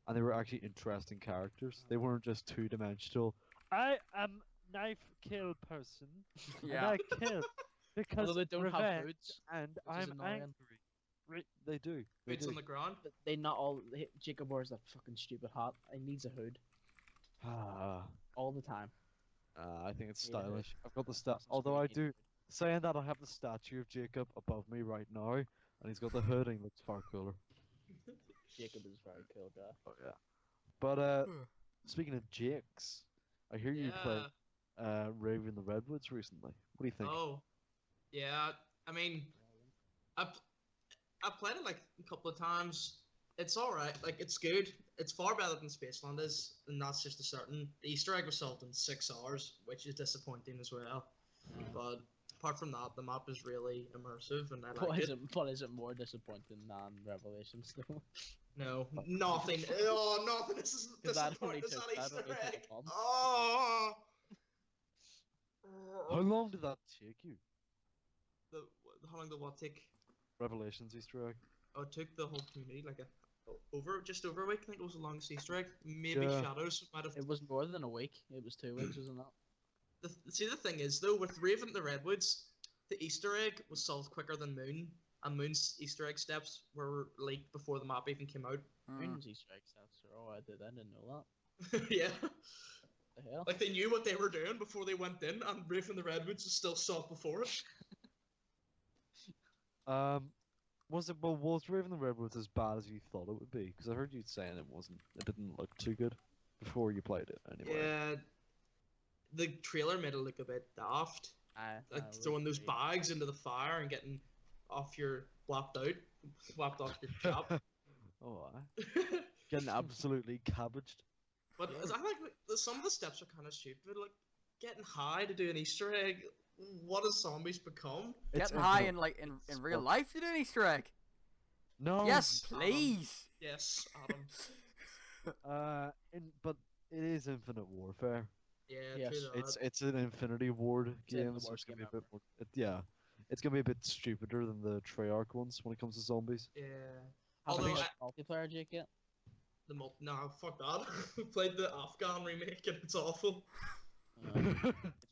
[SPEAKER 4] and they were actually interesting characters. They weren't just 2-dimensional. I am knife kill person,
[SPEAKER 1] Yeah.
[SPEAKER 4] and I kill because
[SPEAKER 2] Although they don't have
[SPEAKER 4] revenge,
[SPEAKER 2] boots,
[SPEAKER 4] and
[SPEAKER 2] is
[SPEAKER 4] I'm
[SPEAKER 2] annoying.
[SPEAKER 4] angry. Right? They do. They
[SPEAKER 3] Boots
[SPEAKER 4] do.
[SPEAKER 3] on the ground.
[SPEAKER 2] but they not all. Jacob wears that fucking stupid hat. He needs a hood all the time.
[SPEAKER 4] I think it's
[SPEAKER 2] Need a hood.
[SPEAKER 4] stylish. I've got the stat.
[SPEAKER 2] Assassin's
[SPEAKER 4] Although I
[SPEAKER 2] Creed needs a
[SPEAKER 4] do, saying that, I have the statue of Jacob above me right now, and he's got the hood, and he looks far cooler.
[SPEAKER 2] hood. Jacob is a very cool guy.
[SPEAKER 4] Oh yeah. But speaking of Jakes, I hear you play Raven the Redwoods recently. What do you think?
[SPEAKER 3] Oh, yeah. I mean, I played it like a couple of times. It's all right. Like it's good. It's far better than Spaceland is, and that's just a certain. The Easter egg was solved in 6 hours, which is disappointing as well. But apart from that, the map is really immersive, and I like it.
[SPEAKER 2] But is it more disappointing than Revelations though?
[SPEAKER 3] No, nothing. Oh, nothing. This is
[SPEAKER 2] 'Cause that only
[SPEAKER 3] disappointing. It's
[SPEAKER 2] took-
[SPEAKER 3] an
[SPEAKER 2] that
[SPEAKER 3] Easter
[SPEAKER 2] only took
[SPEAKER 3] egg.
[SPEAKER 2] a month.
[SPEAKER 3] Oh.
[SPEAKER 4] How long did that take you?
[SPEAKER 3] How long did what take?
[SPEAKER 4] Revelations Easter egg.
[SPEAKER 3] Oh, it took the whole community like just over a week. I think it was the longest Easter egg. Maybe
[SPEAKER 4] Yeah.
[SPEAKER 3] Shadows might have.
[SPEAKER 2] It was more than a week. It was 2 weeks, wasn't it?
[SPEAKER 3] See, the thing is though, with Raven the Redwoods, the Easter egg was solved quicker than Moon, and Moon's Easter egg steps were leaked before the map even came out.
[SPEAKER 2] Moon's Easter egg sets are all I did. I didn't know
[SPEAKER 3] Yeah,
[SPEAKER 2] that. The hell?
[SPEAKER 3] like they knew what they were doing before they went in, and Raven the Redwoods was still solved before it.
[SPEAKER 4] Was Raven the Redwoods as bad as you thought it would be? Because I heard you saying it wasn't. It didn't look too good before you played it. Anyway.
[SPEAKER 3] Yeah, the trailer made it look a bit daft, like throwing those bags into the fire and getting off your blacked out. swapped off your job.
[SPEAKER 4] Oh, getting absolutely cabbaged.
[SPEAKER 3] But I think like, some of the steps are kind of stupid. Like getting high to do an Easter egg. What has zombies become?
[SPEAKER 4] It's
[SPEAKER 1] Getting high
[SPEAKER 4] infinite.
[SPEAKER 1] in
[SPEAKER 4] It's
[SPEAKER 1] real
[SPEAKER 4] fun.
[SPEAKER 1] life to do an Easter egg.
[SPEAKER 4] No.
[SPEAKER 1] Yes, please.
[SPEAKER 3] Yes, Adam.
[SPEAKER 4] But it is Infinite Warfare.
[SPEAKER 3] Yeah,
[SPEAKER 2] Yes.
[SPEAKER 3] true that.
[SPEAKER 4] It's an Infinity Ward
[SPEAKER 2] It's in
[SPEAKER 4] game,
[SPEAKER 2] the
[SPEAKER 4] so it's
[SPEAKER 2] worst
[SPEAKER 4] gonna be
[SPEAKER 2] game
[SPEAKER 4] a bit more. Yeah, it's gonna be a bit stupider than the Treyarch ones when it comes to zombies.
[SPEAKER 3] Yeah.
[SPEAKER 2] Have
[SPEAKER 3] Although
[SPEAKER 2] you
[SPEAKER 3] I,
[SPEAKER 2] played multiplayer, Jake, yet?
[SPEAKER 3] no, fuck that. We played the Afghan remake and it's awful.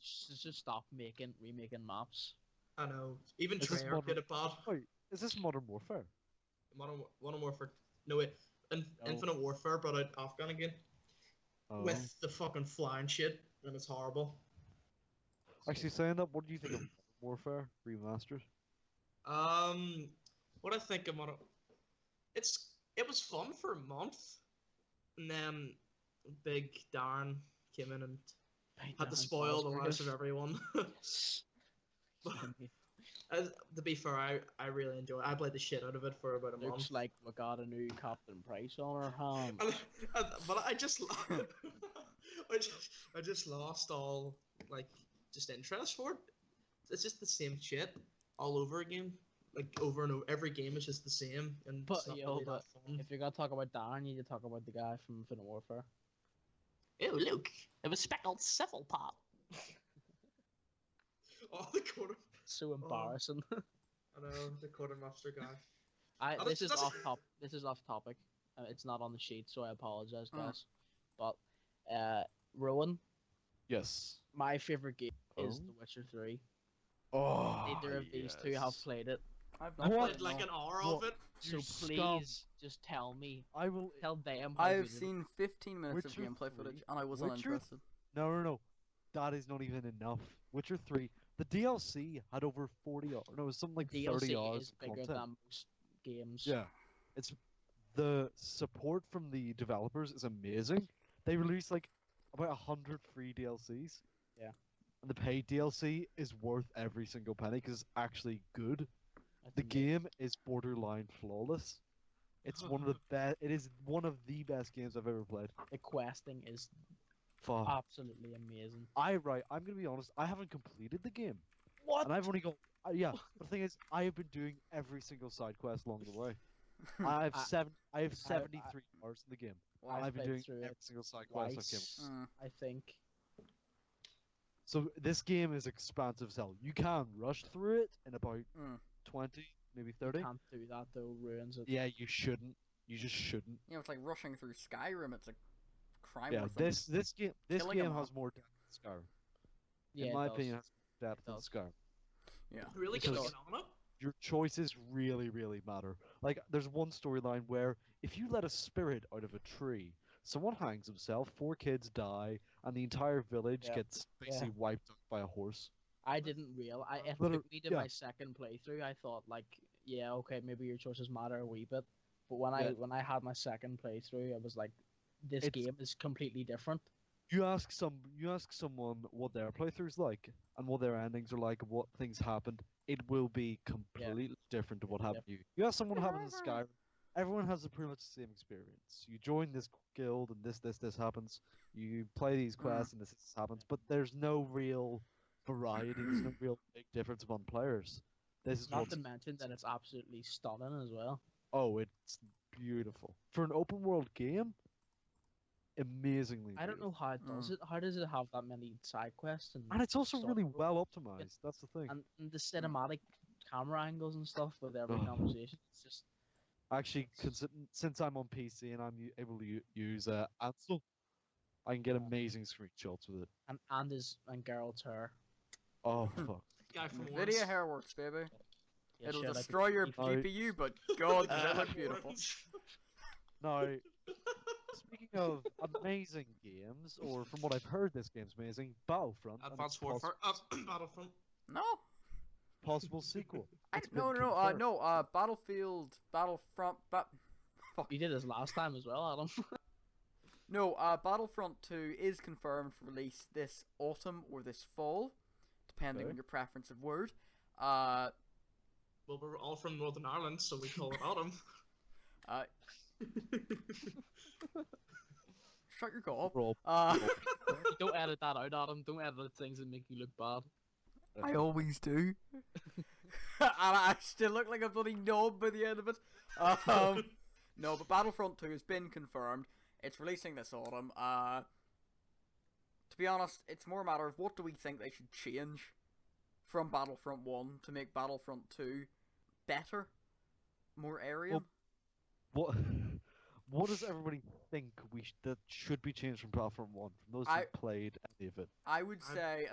[SPEAKER 2] Just stop remaking maps.
[SPEAKER 3] I know. Even
[SPEAKER 4] Is this
[SPEAKER 3] Treyarch
[SPEAKER 4] modern-
[SPEAKER 3] did it bad.
[SPEAKER 4] Wait, is this Modern Warfare?
[SPEAKER 3] Modern Warfare. No wait.
[SPEAKER 2] No.
[SPEAKER 3] Infinite Warfare brought out Afghan again
[SPEAKER 4] Oh.
[SPEAKER 3] with the fucking flying shit, and it's horrible.
[SPEAKER 4] Actually, saying that, what do you think of Modern Warfare remastered?
[SPEAKER 3] What I think of Modern, it was fun for a month, and then Big Darren came in and had to spoil the lives of everyone. To be fair, I really enjoy it. I played the shit out of it for about a month.
[SPEAKER 2] Looks like we got a new Captain Price on our hands.
[SPEAKER 3] But I just, I just lost all like just interest for it. It's just the same shit all over again, like over and over. Every game is just the same, and
[SPEAKER 2] But
[SPEAKER 3] it's not
[SPEAKER 2] yo,
[SPEAKER 3] really
[SPEAKER 2] but
[SPEAKER 3] that fun.
[SPEAKER 2] if you're gonna talk about Darren, you need to talk about the guy from Infinite Warfare.
[SPEAKER 3] Oh look, it was speckled civil pop. Oh, the quarter.
[SPEAKER 2] So embarrassing.
[SPEAKER 3] I know the quartermaster guy. Oh,
[SPEAKER 2] This is
[SPEAKER 3] that's-
[SPEAKER 2] off top. This is off topic. It's not on the sheet, so I apologize, guys. But Rowan,
[SPEAKER 4] Yes.
[SPEAKER 2] my favorite game is
[SPEAKER 4] Oh?
[SPEAKER 2] The Witcher 3.
[SPEAKER 4] Oh.
[SPEAKER 2] Neither of these two have played it,
[SPEAKER 1] I've
[SPEAKER 3] I
[SPEAKER 1] not
[SPEAKER 4] What?
[SPEAKER 3] played
[SPEAKER 1] played,
[SPEAKER 3] like
[SPEAKER 1] no.
[SPEAKER 3] an hour of
[SPEAKER 4] What?
[SPEAKER 3] it.
[SPEAKER 2] so
[SPEAKER 4] You
[SPEAKER 2] please just tell me,
[SPEAKER 4] I will.
[SPEAKER 2] tell them. How
[SPEAKER 1] I've
[SPEAKER 2] good it
[SPEAKER 1] seen 15 minutes
[SPEAKER 4] Witcher
[SPEAKER 1] of gameplay
[SPEAKER 4] 3?
[SPEAKER 1] footage, and I was
[SPEAKER 4] Witcher
[SPEAKER 1] uninterested.
[SPEAKER 4] No. That is not even enough. Witcher 3. The DLC had over 40 hours. No, it was something like
[SPEAKER 2] is.
[SPEAKER 4] 30
[SPEAKER 2] DLC
[SPEAKER 4] hours
[SPEAKER 2] is
[SPEAKER 4] of
[SPEAKER 2] bigger
[SPEAKER 4] content.
[SPEAKER 2] than most games.
[SPEAKER 4] Yeah. It's the support from the developers is amazing. They released like about 100 free DLCs.
[SPEAKER 2] Yeah.
[SPEAKER 4] And the paid DLC is worth every single penny because it's actually good.
[SPEAKER 2] That's
[SPEAKER 4] The
[SPEAKER 2] amazing.
[SPEAKER 4] game is borderline flawless. It's one of the best. It is one of the best games I've ever played.
[SPEAKER 2] The questing is
[SPEAKER 4] Fuck.
[SPEAKER 2] absolutely amazing.
[SPEAKER 4] I'm gonna be honest. I haven't completed the game,
[SPEAKER 2] What?
[SPEAKER 4] and I've only got. Yeah. But the thing is, I have been doing every single side quest along the way. I have
[SPEAKER 2] I-
[SPEAKER 4] 73 hours in the game.
[SPEAKER 1] Wow.
[SPEAKER 4] And I've been
[SPEAKER 2] played
[SPEAKER 4] doing
[SPEAKER 2] through
[SPEAKER 4] every
[SPEAKER 2] it
[SPEAKER 4] single side quest I've
[SPEAKER 2] twice,
[SPEAKER 4] came.
[SPEAKER 1] Mm.
[SPEAKER 2] I think.
[SPEAKER 4] So this game is expansive as hell. You can rush through it in about
[SPEAKER 1] Mm.
[SPEAKER 4] 20, maybe 30.
[SPEAKER 2] Can't do that though. Ruins it.
[SPEAKER 4] Yeah, you shouldn't. You just shouldn't.
[SPEAKER 1] You know, it's like rushing through Skyrim. It's a crime.
[SPEAKER 4] Yeah,
[SPEAKER 1] worth them.
[SPEAKER 4] this game
[SPEAKER 1] killing a
[SPEAKER 4] has
[SPEAKER 1] mob.
[SPEAKER 4] more depth than Skyrim.
[SPEAKER 2] Yeah,
[SPEAKER 4] In
[SPEAKER 2] it
[SPEAKER 4] my
[SPEAKER 2] does.
[SPEAKER 4] opinion, it has more depth
[SPEAKER 2] It
[SPEAKER 4] than
[SPEAKER 2] does.
[SPEAKER 4] Skyrim.
[SPEAKER 1] Yeah.
[SPEAKER 3] Really
[SPEAKER 4] Because-
[SPEAKER 3] getting on it.
[SPEAKER 4] Your choices really, really matter. Like, there's one storyline where if you let a spirit out of a tree, someone hangs himself, 4 kids die, and the entire village
[SPEAKER 2] Yeah.
[SPEAKER 4] gets basically wiped out by a horse.
[SPEAKER 2] I didn't real. It
[SPEAKER 4] Literally,
[SPEAKER 2] took me to
[SPEAKER 4] yeah.
[SPEAKER 2] my second playthrough. I thought like, yeah, okay, maybe your choices matter a wee bit. But when
[SPEAKER 4] Yeah.
[SPEAKER 2] I had my second playthrough, I was like, this
[SPEAKER 4] It's-
[SPEAKER 2] game is completely different.
[SPEAKER 4] You ask someone what their playthrough's like and what their endings are like and what things happened, it will be completely different to what happened to you. You ask someone what happened in Skyrim, everyone has pretty much the same experience. You join this guild and this happens. You play these quests and this happens, but there's no real variety. There's no real big difference among players. This is
[SPEAKER 2] Not
[SPEAKER 4] what's
[SPEAKER 2] to mention that it's absolutely stunning as well.
[SPEAKER 4] oh, it's beautiful for an open world game. Amazingly.
[SPEAKER 2] I don't know
[SPEAKER 4] beautiful.
[SPEAKER 2] how it does it. How does it have that many side quests and
[SPEAKER 4] And it's also
[SPEAKER 2] stuff?
[SPEAKER 4] really well optimized. That's the thing.
[SPEAKER 2] and the cinematic camera angles and stuff with every
[SPEAKER 4] Ugh.
[SPEAKER 2] conversation. It's just
[SPEAKER 4] Actually, since I'm on PC and I'm able to use Ansel, I can get amazing screenshots with it.
[SPEAKER 2] and Geralt's hair.
[SPEAKER 4] Oh fuck!
[SPEAKER 3] Guy from
[SPEAKER 1] Nvidia
[SPEAKER 3] Warren's.
[SPEAKER 1] hair works, baby.
[SPEAKER 2] Yeah,
[SPEAKER 1] It'll
[SPEAKER 2] shit, I could
[SPEAKER 1] destroy your
[SPEAKER 2] keep-
[SPEAKER 4] Sorry.
[SPEAKER 1] GPU, but God, does that look
[SPEAKER 3] From
[SPEAKER 1] beautiful.
[SPEAKER 3] Warren's.
[SPEAKER 4] Now, speaking of amazing games, or from what I've heard, this game's amazing. Battlefront. and its
[SPEAKER 3] Advanced Warfare. Battlefront.
[SPEAKER 1] No,
[SPEAKER 4] possible sequel. It's been
[SPEAKER 1] no,
[SPEAKER 4] confirmed.
[SPEAKER 1] no. Battlefield, Battlefront,
[SPEAKER 2] You did this last time as well, Adam.
[SPEAKER 1] No, Battlefront 2 is confirmed for release this autumn or this fall, depending
[SPEAKER 4] Okay.
[SPEAKER 1] on your preference of word.
[SPEAKER 3] Well, we're all from Northern Ireland, so we call it autumn.
[SPEAKER 1] Uh, shut your gob.
[SPEAKER 4] Roll.
[SPEAKER 2] Don't edit that out, Adam. Don't edit things that make you look bad.
[SPEAKER 1] I always do. And I still look like a bloody knob by the end of it. No, but Battlefront 2 has been confirmed. It's releasing this autumn. To be honest, it's more a matter of what do we think they should change from Battlefront 1 to make Battlefront 2 better, more aerial.
[SPEAKER 4] Well, what does everybody think that should be changed from Battlefront 1? From those who played any of it.
[SPEAKER 1] I would say,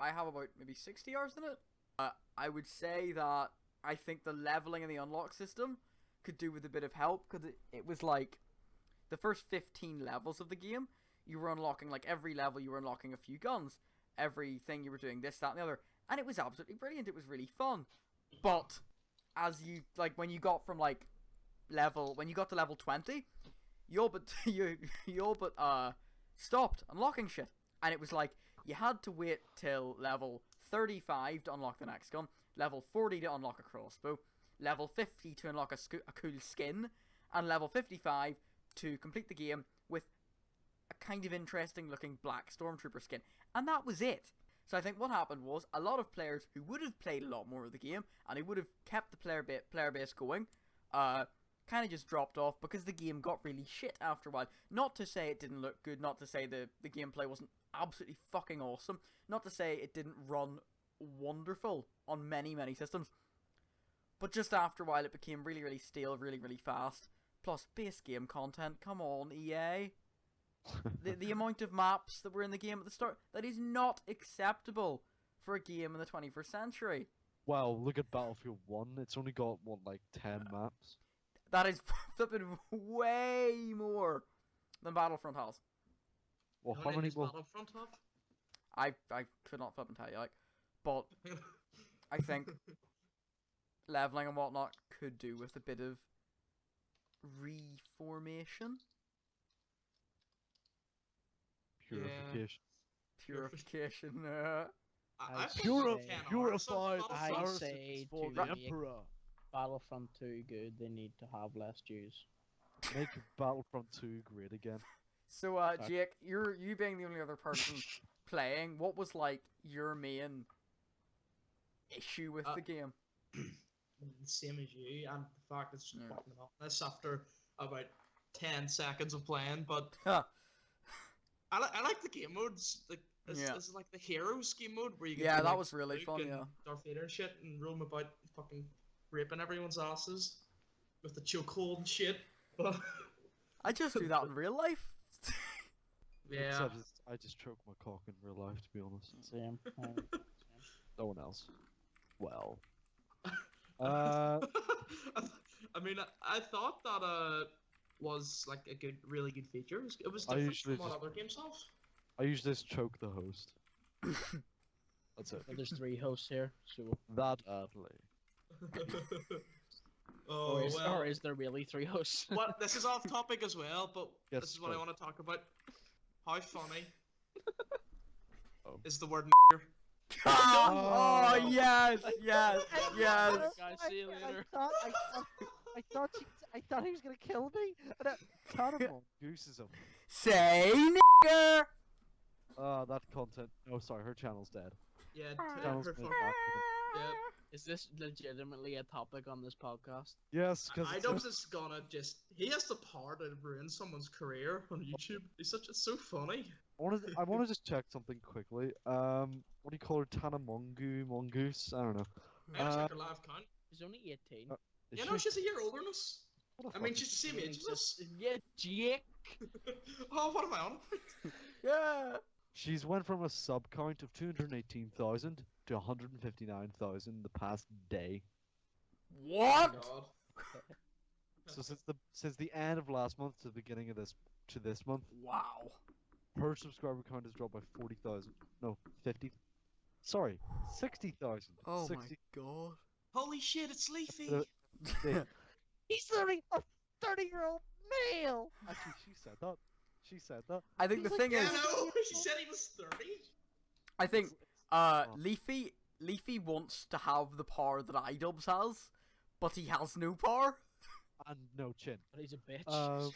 [SPEAKER 1] I have about maybe 60 hours in it. I would say that I think the leveling and the unlock system could do with a bit of help, because it was like the first 15 levels of the game, you were unlocking, like every level you were unlocking a few guns, everything you were doing this, that, and the other, and it was absolutely brilliant. It was really fun. But as you, like, when you got to level 20, you all but stopped unlocking shit, and it was like you had to wait till level 35 to unlock the next gun, level 40 to unlock a crossbow, level 50 to unlock a cool skin, and level 55 to complete the game with a kind of interesting looking black stormtrooper skin, and that was it. So I think what happened was a lot of players who would have played a lot more of the game and who would have kept the player base going, kind of just dropped off because the game got really shit after a while. Not to say it didn't look good, not to say the gameplay wasn't absolutely fucking awesome, not to say it didn't run wonderful on many, many systems, but just after a while it became really, really stale, really, really fast. Plus, base game content, come on, EA. The amount of maps that were in the game at the start, that is not acceptable for a game in the 21st century.
[SPEAKER 4] Well, look at Battlefield 1, it's only got, what, like 10 maps?
[SPEAKER 1] That is flipping way more than Battlefront has.
[SPEAKER 4] Well,
[SPEAKER 3] How
[SPEAKER 4] how many
[SPEAKER 3] does
[SPEAKER 4] will...
[SPEAKER 3] Battlefront have?
[SPEAKER 1] I could not flip and tell you, like, but I think leveling and whatnot could do with a bit of reformation.
[SPEAKER 4] Purification.
[SPEAKER 1] Purification.
[SPEAKER 3] I think
[SPEAKER 2] Puri-
[SPEAKER 3] 10 hours of
[SPEAKER 4] purified
[SPEAKER 3] Battlefront.
[SPEAKER 2] I say
[SPEAKER 4] for
[SPEAKER 2] to
[SPEAKER 4] the
[SPEAKER 2] make
[SPEAKER 4] Emperor.
[SPEAKER 2] Battlefront 2 good, they need to have less Jews.
[SPEAKER 4] Make Battlefront 2 great again.
[SPEAKER 1] So, Jake, you being the only other person playing, what was, like, your main issue with the game?
[SPEAKER 3] Same as you, and the fact it's just fucking monotonous after about 10 seconds of playing, but I like the game modes. Like, this is like the Heroes game mode where you get
[SPEAKER 1] that
[SPEAKER 3] like,
[SPEAKER 1] was really
[SPEAKER 3] Luke
[SPEAKER 1] fun,
[SPEAKER 3] and
[SPEAKER 1] yeah.
[SPEAKER 3] Darth Vader and shit, and roam about fucking raping everyone's asses with the chokehold and shit. But
[SPEAKER 1] I just do that in real life.
[SPEAKER 3] yeah,
[SPEAKER 4] I just choke my cock in real life, to be honest.
[SPEAKER 2] Same.
[SPEAKER 4] No one else. Well.
[SPEAKER 3] I mean, I thought that was like a really good feature. It was different from what other games have.
[SPEAKER 4] I usually just choke the host. That's it.
[SPEAKER 2] Well, there's 3 hosts here, so.
[SPEAKER 4] That Adley.
[SPEAKER 3] Oh,
[SPEAKER 2] or is there really 3 hosts?
[SPEAKER 3] What? This is off topic as well, but
[SPEAKER 4] Yes,
[SPEAKER 3] this is what I want to talk about. How funny
[SPEAKER 4] Oh.
[SPEAKER 3] is the word nigger?
[SPEAKER 1] Oh, yes.
[SPEAKER 2] Guys, see you later.
[SPEAKER 5] I thought he was gonna kill me. And
[SPEAKER 4] Cannibal gooses him.
[SPEAKER 1] Say nigger.
[SPEAKER 4] That content. Oh, sorry, her channel's dead.
[SPEAKER 3] Yeah,
[SPEAKER 4] Channel's
[SPEAKER 3] her
[SPEAKER 4] been
[SPEAKER 3] fucking-
[SPEAKER 4] hacked.
[SPEAKER 3] yeah.
[SPEAKER 2] Is this legitimately a topic on this podcast?
[SPEAKER 4] Yes, because
[SPEAKER 3] Idubbbz is gonna he has the power to ruin someone's career on YouTube. It's so funny.
[SPEAKER 4] I want to just check something quickly. What do you call her? Tana Mongoose? I don't know.
[SPEAKER 3] I gotta check her live count.
[SPEAKER 2] She's only 18.
[SPEAKER 4] Is
[SPEAKER 3] You
[SPEAKER 4] she?
[SPEAKER 3] know, she's a year older than us.
[SPEAKER 4] What a
[SPEAKER 3] I mean,
[SPEAKER 4] fucking-
[SPEAKER 3] she's the same age as us.
[SPEAKER 2] Yeah, Jake.
[SPEAKER 3] Oh, what am I on?
[SPEAKER 1] Yeah.
[SPEAKER 4] She's went from a sub count of 218,000 to 159,000 the past day.
[SPEAKER 1] What?
[SPEAKER 3] God.
[SPEAKER 4] So since the end of last month to the beginning of this month,
[SPEAKER 1] Wow.
[SPEAKER 4] her subscriber count has dropped by 40,000. No, 50. Sorry, 60,000.
[SPEAKER 1] Oh
[SPEAKER 4] 60.
[SPEAKER 1] my god.
[SPEAKER 3] Holy shit, it's Leafy.
[SPEAKER 5] he's literally a 30-year-old male.
[SPEAKER 4] Actually, she said that. She said that.
[SPEAKER 1] I think the
[SPEAKER 5] He's
[SPEAKER 1] thing
[SPEAKER 3] Yeah,
[SPEAKER 1] is,
[SPEAKER 3] no, she said he was 30.
[SPEAKER 1] I think
[SPEAKER 4] Oh.
[SPEAKER 1] Leafy wants to have the power that Idubbbz has, but he has no power.
[SPEAKER 4] and no chin.
[SPEAKER 2] But he's a bitch.
[SPEAKER 4] So...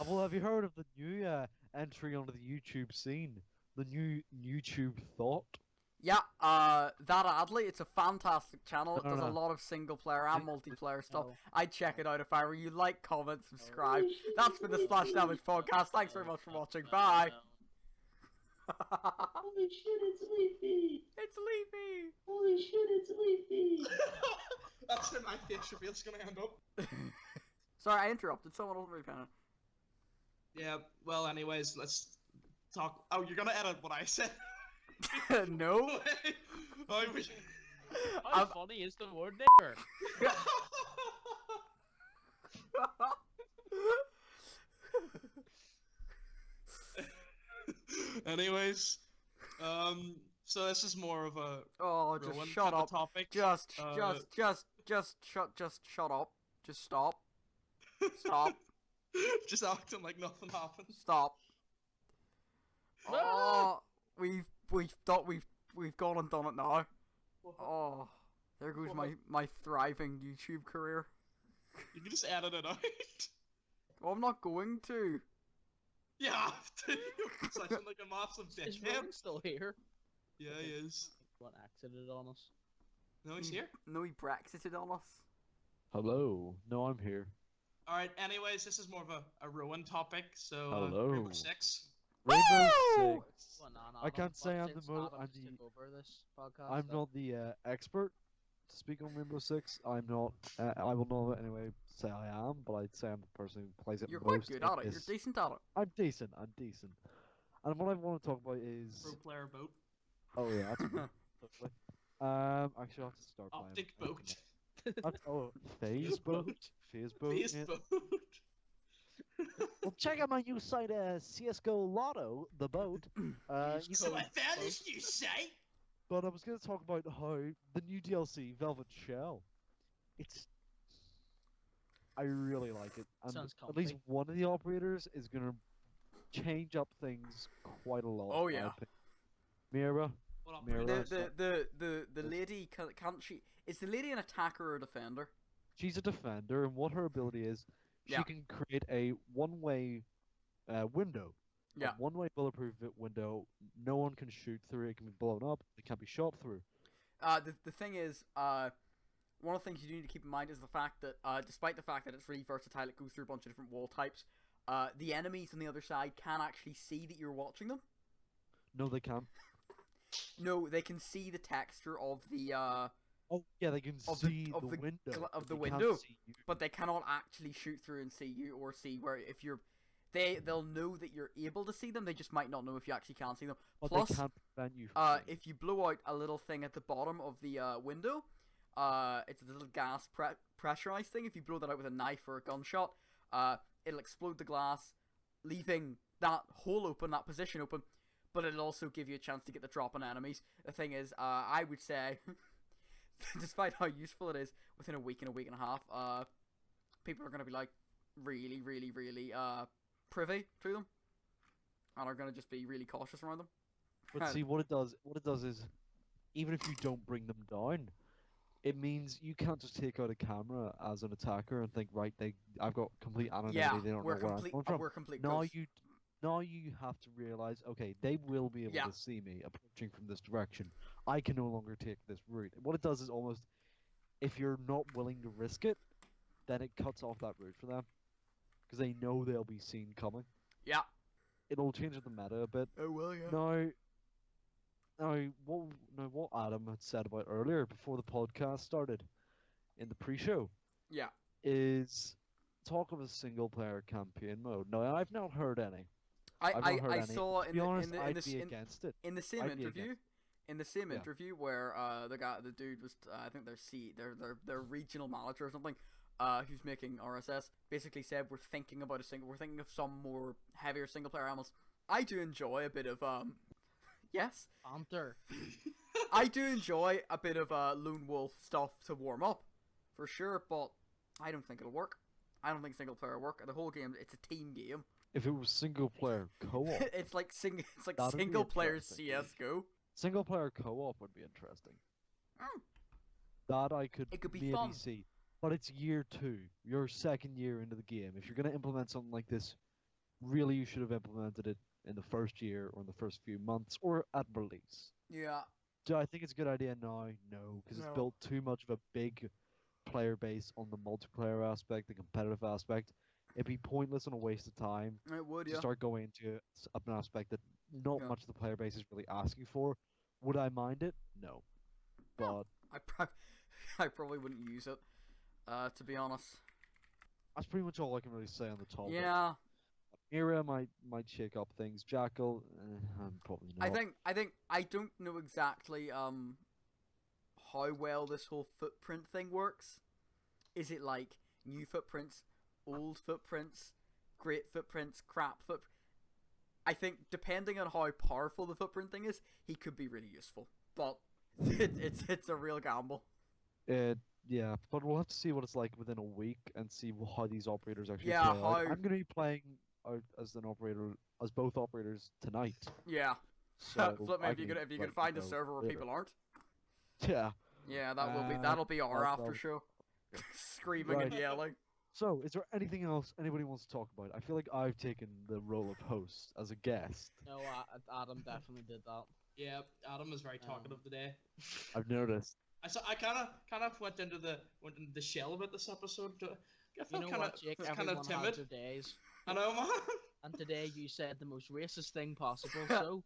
[SPEAKER 4] Well, have you heard of the new entry onto the YouTube scene? The new YouTube Thought?
[SPEAKER 1] Yeah, that Adley, it's a fantastic channel. It does a
[SPEAKER 4] No.
[SPEAKER 1] lot of single player and multiplayer stuff.
[SPEAKER 2] Oh.
[SPEAKER 1] I'd check it out if I were you. Like, comment, subscribe. That's been the Splash Damage Podcast. Thanks very much for watching. Bye.
[SPEAKER 6] Holy shit, it's Leafy!
[SPEAKER 1] It's Leafy.
[SPEAKER 6] Holy shit, it's Leafy!
[SPEAKER 3] That's where my face reveal's gonna end up.
[SPEAKER 1] Sorry, I interrupted. Someone wasn't really paying.
[SPEAKER 3] Yeah, well, anyways, let's talk. Oh, you're gonna edit what I said?
[SPEAKER 1] No.
[SPEAKER 3] I wish...
[SPEAKER 2] How funny is the word there?
[SPEAKER 3] Anyways, so this is more of a
[SPEAKER 1] Oh, just
[SPEAKER 3] Rowan
[SPEAKER 1] shut
[SPEAKER 3] type of
[SPEAKER 1] up.
[SPEAKER 3] topic.
[SPEAKER 1] Just stop. Just stop. Stop.
[SPEAKER 3] Just acting like nothing happened.
[SPEAKER 1] Stop. Oh, we've gone and done it now. Oh, there goes my thriving YouTube career.
[SPEAKER 3] You can just edit it out.
[SPEAKER 1] Well, I'm not going to.
[SPEAKER 3] You have to. You're such like a massive
[SPEAKER 2] Is
[SPEAKER 3] dickhead.
[SPEAKER 2] Rowan still here?
[SPEAKER 3] Yeah, he is.
[SPEAKER 2] What exited on us?
[SPEAKER 3] No, he's here.
[SPEAKER 1] No, he Brexited on us.
[SPEAKER 4] Hello. No, I'm here.
[SPEAKER 3] Alright, anyways, this is more of a Rowan topic, so
[SPEAKER 4] Hello.
[SPEAKER 3] Rainbow Six.
[SPEAKER 4] Rainbow
[SPEAKER 1] Woo!
[SPEAKER 4] Six.
[SPEAKER 2] Well, no,
[SPEAKER 4] I can't say I'm
[SPEAKER 2] since
[SPEAKER 4] the mo-
[SPEAKER 2] Adams
[SPEAKER 4] I'm the-
[SPEAKER 2] took over this podcast,
[SPEAKER 4] I'm
[SPEAKER 2] though.
[SPEAKER 4] not the expert to speak on Rainbow Six. I'm not. I will not anyway say I am, but I'd say I'm the person who plays it
[SPEAKER 1] You're
[SPEAKER 4] most.
[SPEAKER 1] quite good at it.
[SPEAKER 4] in
[SPEAKER 1] You're
[SPEAKER 4] this-
[SPEAKER 1] decent at it.
[SPEAKER 4] I'm decent. I'm decent. And what I want to talk about is.
[SPEAKER 3] Pro player boat.
[SPEAKER 4] Oh yeah, that's right. Totally. Actually, I'll have to start playing.
[SPEAKER 3] Optic
[SPEAKER 4] it.
[SPEAKER 3] boat.
[SPEAKER 4] Oh, phase boat. Phase boat.
[SPEAKER 3] Face
[SPEAKER 4] yeah.
[SPEAKER 3] boat.
[SPEAKER 5] Well, check out my new site, CS:GO Lotto, the boat. You
[SPEAKER 3] So
[SPEAKER 5] can-
[SPEAKER 3] I found this new site.
[SPEAKER 4] But I was going to talk about how the new DLC, Velvet Shell. I really like it, and
[SPEAKER 2] Sounds
[SPEAKER 4] at least
[SPEAKER 2] comfy.
[SPEAKER 4] one of the operators is going to change up things quite a lot.
[SPEAKER 1] Oh,
[SPEAKER 4] in my
[SPEAKER 1] yeah.
[SPEAKER 4] opinion. Mira,
[SPEAKER 3] What up,
[SPEAKER 4] Mirror.
[SPEAKER 3] Mirror?
[SPEAKER 1] The lady can't she? Is the lady an attacker or a defender?
[SPEAKER 4] she's a defender, and what her ability is, she
[SPEAKER 1] Yeah.
[SPEAKER 4] can create a one-way window.
[SPEAKER 1] Yeah.
[SPEAKER 4] A one-way bulletproof window. No one can shoot through it. It can be blown up. It can't be shot through.
[SPEAKER 1] The thing is, one of the things you need to keep in mind is the fact that, despite the fact that it's really versatile, it goes through a bunch of different wall types. The enemies on the other side can actually see that you're watching them.
[SPEAKER 4] No, they can't.
[SPEAKER 1] No, they can see the texture of the,
[SPEAKER 4] Oh, yeah, they can
[SPEAKER 1] Of the-
[SPEAKER 4] see
[SPEAKER 1] of
[SPEAKER 4] the
[SPEAKER 1] the
[SPEAKER 4] window.
[SPEAKER 1] gl- of
[SPEAKER 4] but
[SPEAKER 1] the
[SPEAKER 4] they can't
[SPEAKER 1] window.
[SPEAKER 4] see you.
[SPEAKER 1] but they cannot actually shoot through and see you or see where if you're. They'll know that you're able to see them. They just might not know if you actually can see them.
[SPEAKER 4] But
[SPEAKER 1] Plus,
[SPEAKER 4] they can't prevent you from seeing
[SPEAKER 1] if you blow out a little thing at the bottom of the window, it's a little gas pressurized thing. If you blow that out with a knife or a gunshot, it'll explode the glass, leaving that hole open, that position open. But it'll also give you a chance to get the drop on enemies. The thing is, I would say, despite how useful it is, within a week and a half, people are going to be like really, really, really privy to them, and are going to just be really cautious around them.
[SPEAKER 4] But see, what it does is, even if you don't bring them down, it means you can't just take out a camera as an attacker and think, right, I've got complete anonymity.
[SPEAKER 1] Yeah,
[SPEAKER 4] they don't
[SPEAKER 1] we're
[SPEAKER 4] know where I'm
[SPEAKER 1] complete.
[SPEAKER 4] coming from.
[SPEAKER 1] We're complete.
[SPEAKER 4] Now
[SPEAKER 1] ghosts.
[SPEAKER 4] you have to realize, okay, they will be able
[SPEAKER 1] Yeah.
[SPEAKER 4] to see me approaching from this direction. I can no longer take this route. What it does is almost, if you're not willing to risk it, then it cuts off that route for them, because they know they'll be seen coming.
[SPEAKER 1] Yeah.
[SPEAKER 4] It'll change the meta a bit.
[SPEAKER 1] Oh well, yeah.
[SPEAKER 4] Now, what Adam had said about earlier before the podcast started, in the pre-show,
[SPEAKER 1] Yeah.
[SPEAKER 4] is talk of a single-player campaign mode. Now, I've not heard any. I've not heard
[SPEAKER 1] I
[SPEAKER 4] any.
[SPEAKER 1] saw
[SPEAKER 4] To be honest, I'd be
[SPEAKER 1] in,
[SPEAKER 4] against it.
[SPEAKER 1] in the same
[SPEAKER 4] I'd be
[SPEAKER 1] interview.
[SPEAKER 4] against
[SPEAKER 1] In the same
[SPEAKER 4] Yeah.
[SPEAKER 1] interview where the dude was, I think their regional manager or something, who's making RSS, basically said we're thinking of some more heavier single player animals. I do enjoy a bit of yes,
[SPEAKER 2] Hunter.
[SPEAKER 1] I do enjoy a bit of lone wolf stuff to warm up, for sure. But I don't think it'll work. I don't think single player will work. The whole game, it's a team game.
[SPEAKER 4] If it was single-player co-op,
[SPEAKER 1] it's like
[SPEAKER 4] That'd be
[SPEAKER 1] single player
[SPEAKER 4] interesting.
[SPEAKER 1] CS:GO.
[SPEAKER 4] single-player co-op would be interesting.
[SPEAKER 1] Mm.
[SPEAKER 4] That I could
[SPEAKER 1] It could be
[SPEAKER 4] maybe
[SPEAKER 1] fun.
[SPEAKER 4] see. But it's year 2, your second year into the game. If you're going to implement something like this, really you should have implemented it in the first year or in the first few months or at release.
[SPEAKER 1] Yeah.
[SPEAKER 4] Do I think it's a good idea now? No, because it's
[SPEAKER 1] No.
[SPEAKER 4] built too much of a big player base on the multiplayer aspect, the competitive aspect. It'd be pointless and a waste of time
[SPEAKER 1] It would,
[SPEAKER 4] to
[SPEAKER 1] yeah.
[SPEAKER 4] start going into an aspect that not
[SPEAKER 1] Yeah.
[SPEAKER 4] much of the player base is really asking for. Would I mind it? No. But
[SPEAKER 1] I probably wouldn't use it, to be honest.
[SPEAKER 4] that's pretty much all I can really say on the topic.
[SPEAKER 1] Yeah.
[SPEAKER 4] Mira might shake up things. Jackal, probably not.
[SPEAKER 1] I think I don't know exactly how well this whole footprint thing works. Is it like new footprints, old footprints, great footprints, crap footprints? I think depending on how powerful the footprint thing is, he could be really useful. But it's a real gamble.
[SPEAKER 4] Yeah, but we'll have to see what it's like within a week and see how these operators actually
[SPEAKER 1] Yeah,
[SPEAKER 4] play out.
[SPEAKER 1] how-
[SPEAKER 4] I'm going to be playing out as both operators tonight.
[SPEAKER 1] Yeah.
[SPEAKER 4] So
[SPEAKER 1] Flip me
[SPEAKER 4] I
[SPEAKER 1] if you
[SPEAKER 4] can
[SPEAKER 1] can
[SPEAKER 4] let
[SPEAKER 1] find
[SPEAKER 4] you
[SPEAKER 1] a
[SPEAKER 4] know
[SPEAKER 1] server where
[SPEAKER 4] later.
[SPEAKER 1] people aren't.
[SPEAKER 4] Yeah.
[SPEAKER 1] Yeah, that'll be our
[SPEAKER 4] well,
[SPEAKER 1] after show. Screaming and
[SPEAKER 4] Right.
[SPEAKER 1] yelling.
[SPEAKER 4] So, is there anything else anybody wants to talk about? I feel like I've taken the role of host as a guest.
[SPEAKER 2] No, Adam definitely did that.
[SPEAKER 3] Yeah, Adam is very talkative today.
[SPEAKER 4] I've noticed.
[SPEAKER 3] I kind of went into the shell a bit this episode. I
[SPEAKER 2] You
[SPEAKER 3] felt
[SPEAKER 2] know
[SPEAKER 3] kind
[SPEAKER 2] what, Jake?
[SPEAKER 3] of
[SPEAKER 2] Everyone has
[SPEAKER 3] timid.
[SPEAKER 2] their days.
[SPEAKER 3] I know, man.
[SPEAKER 2] And today you said the most racist thing possible, so...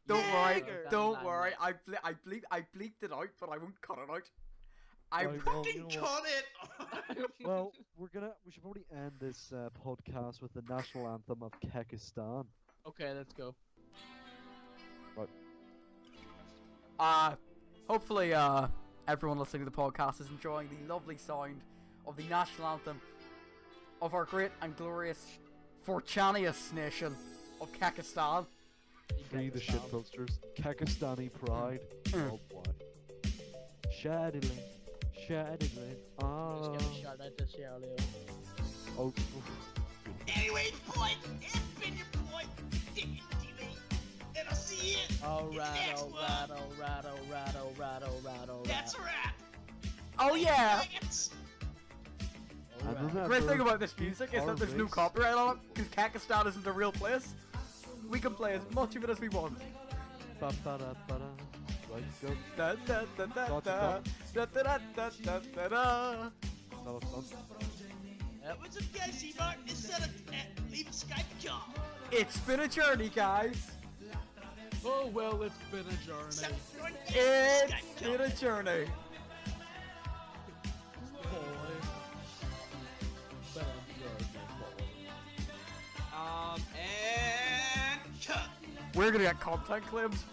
[SPEAKER 1] Don't
[SPEAKER 2] you
[SPEAKER 1] worry,
[SPEAKER 2] deserve that
[SPEAKER 1] don't
[SPEAKER 2] limelight.
[SPEAKER 1] worry. I bleeped it out, but I won't cut it out. I
[SPEAKER 4] Right, well, you
[SPEAKER 3] Fucking
[SPEAKER 4] know what?
[SPEAKER 3] cut it.
[SPEAKER 4] Well, we should probably end this podcast with the national anthem of Kekistan.
[SPEAKER 2] Okay, let's go.
[SPEAKER 1] hopefully everyone listening to the podcast is enjoying the lovely sound of the national anthem of our great and glorious Forchanius nation of Kakistan.
[SPEAKER 4] Free the shit posters. Kekistani pride.
[SPEAKER 1] Mm.
[SPEAKER 4] Oh boy. Shadilin. Shadilin.
[SPEAKER 2] Just
[SPEAKER 4] Ah.
[SPEAKER 2] give a shout out to Sierra Leone.
[SPEAKER 4] Oh.
[SPEAKER 3] Anyway, boy, it's been your boy, DickeyTV, and I'll see you
[SPEAKER 2] Oh,
[SPEAKER 3] in the next one.
[SPEAKER 2] rattle.
[SPEAKER 3] That's a wrap.
[SPEAKER 1] Oh yeah!
[SPEAKER 3] Faggots.
[SPEAKER 4] And
[SPEAKER 2] Alright.
[SPEAKER 1] The great
[SPEAKER 4] remember,
[SPEAKER 1] thing about this music is
[SPEAKER 4] our
[SPEAKER 1] that there's no
[SPEAKER 4] race-
[SPEAKER 1] copyright on it, because Kakistan isn't a real place. We can play as much of it as we want.
[SPEAKER 4] Ba-ba-da-ba-da. Right, go.
[SPEAKER 1] Da da da da da da da da da da da.
[SPEAKER 4] Not a fun.
[SPEAKER 3] What's up, guys? See Martin instead of leaving Skype call.
[SPEAKER 1] It's been a journey, guys.
[SPEAKER 2] Oh, well, it's been a journey.
[SPEAKER 1] It's been a journey.
[SPEAKER 3] And cut.
[SPEAKER 1] We're gonna get content claims.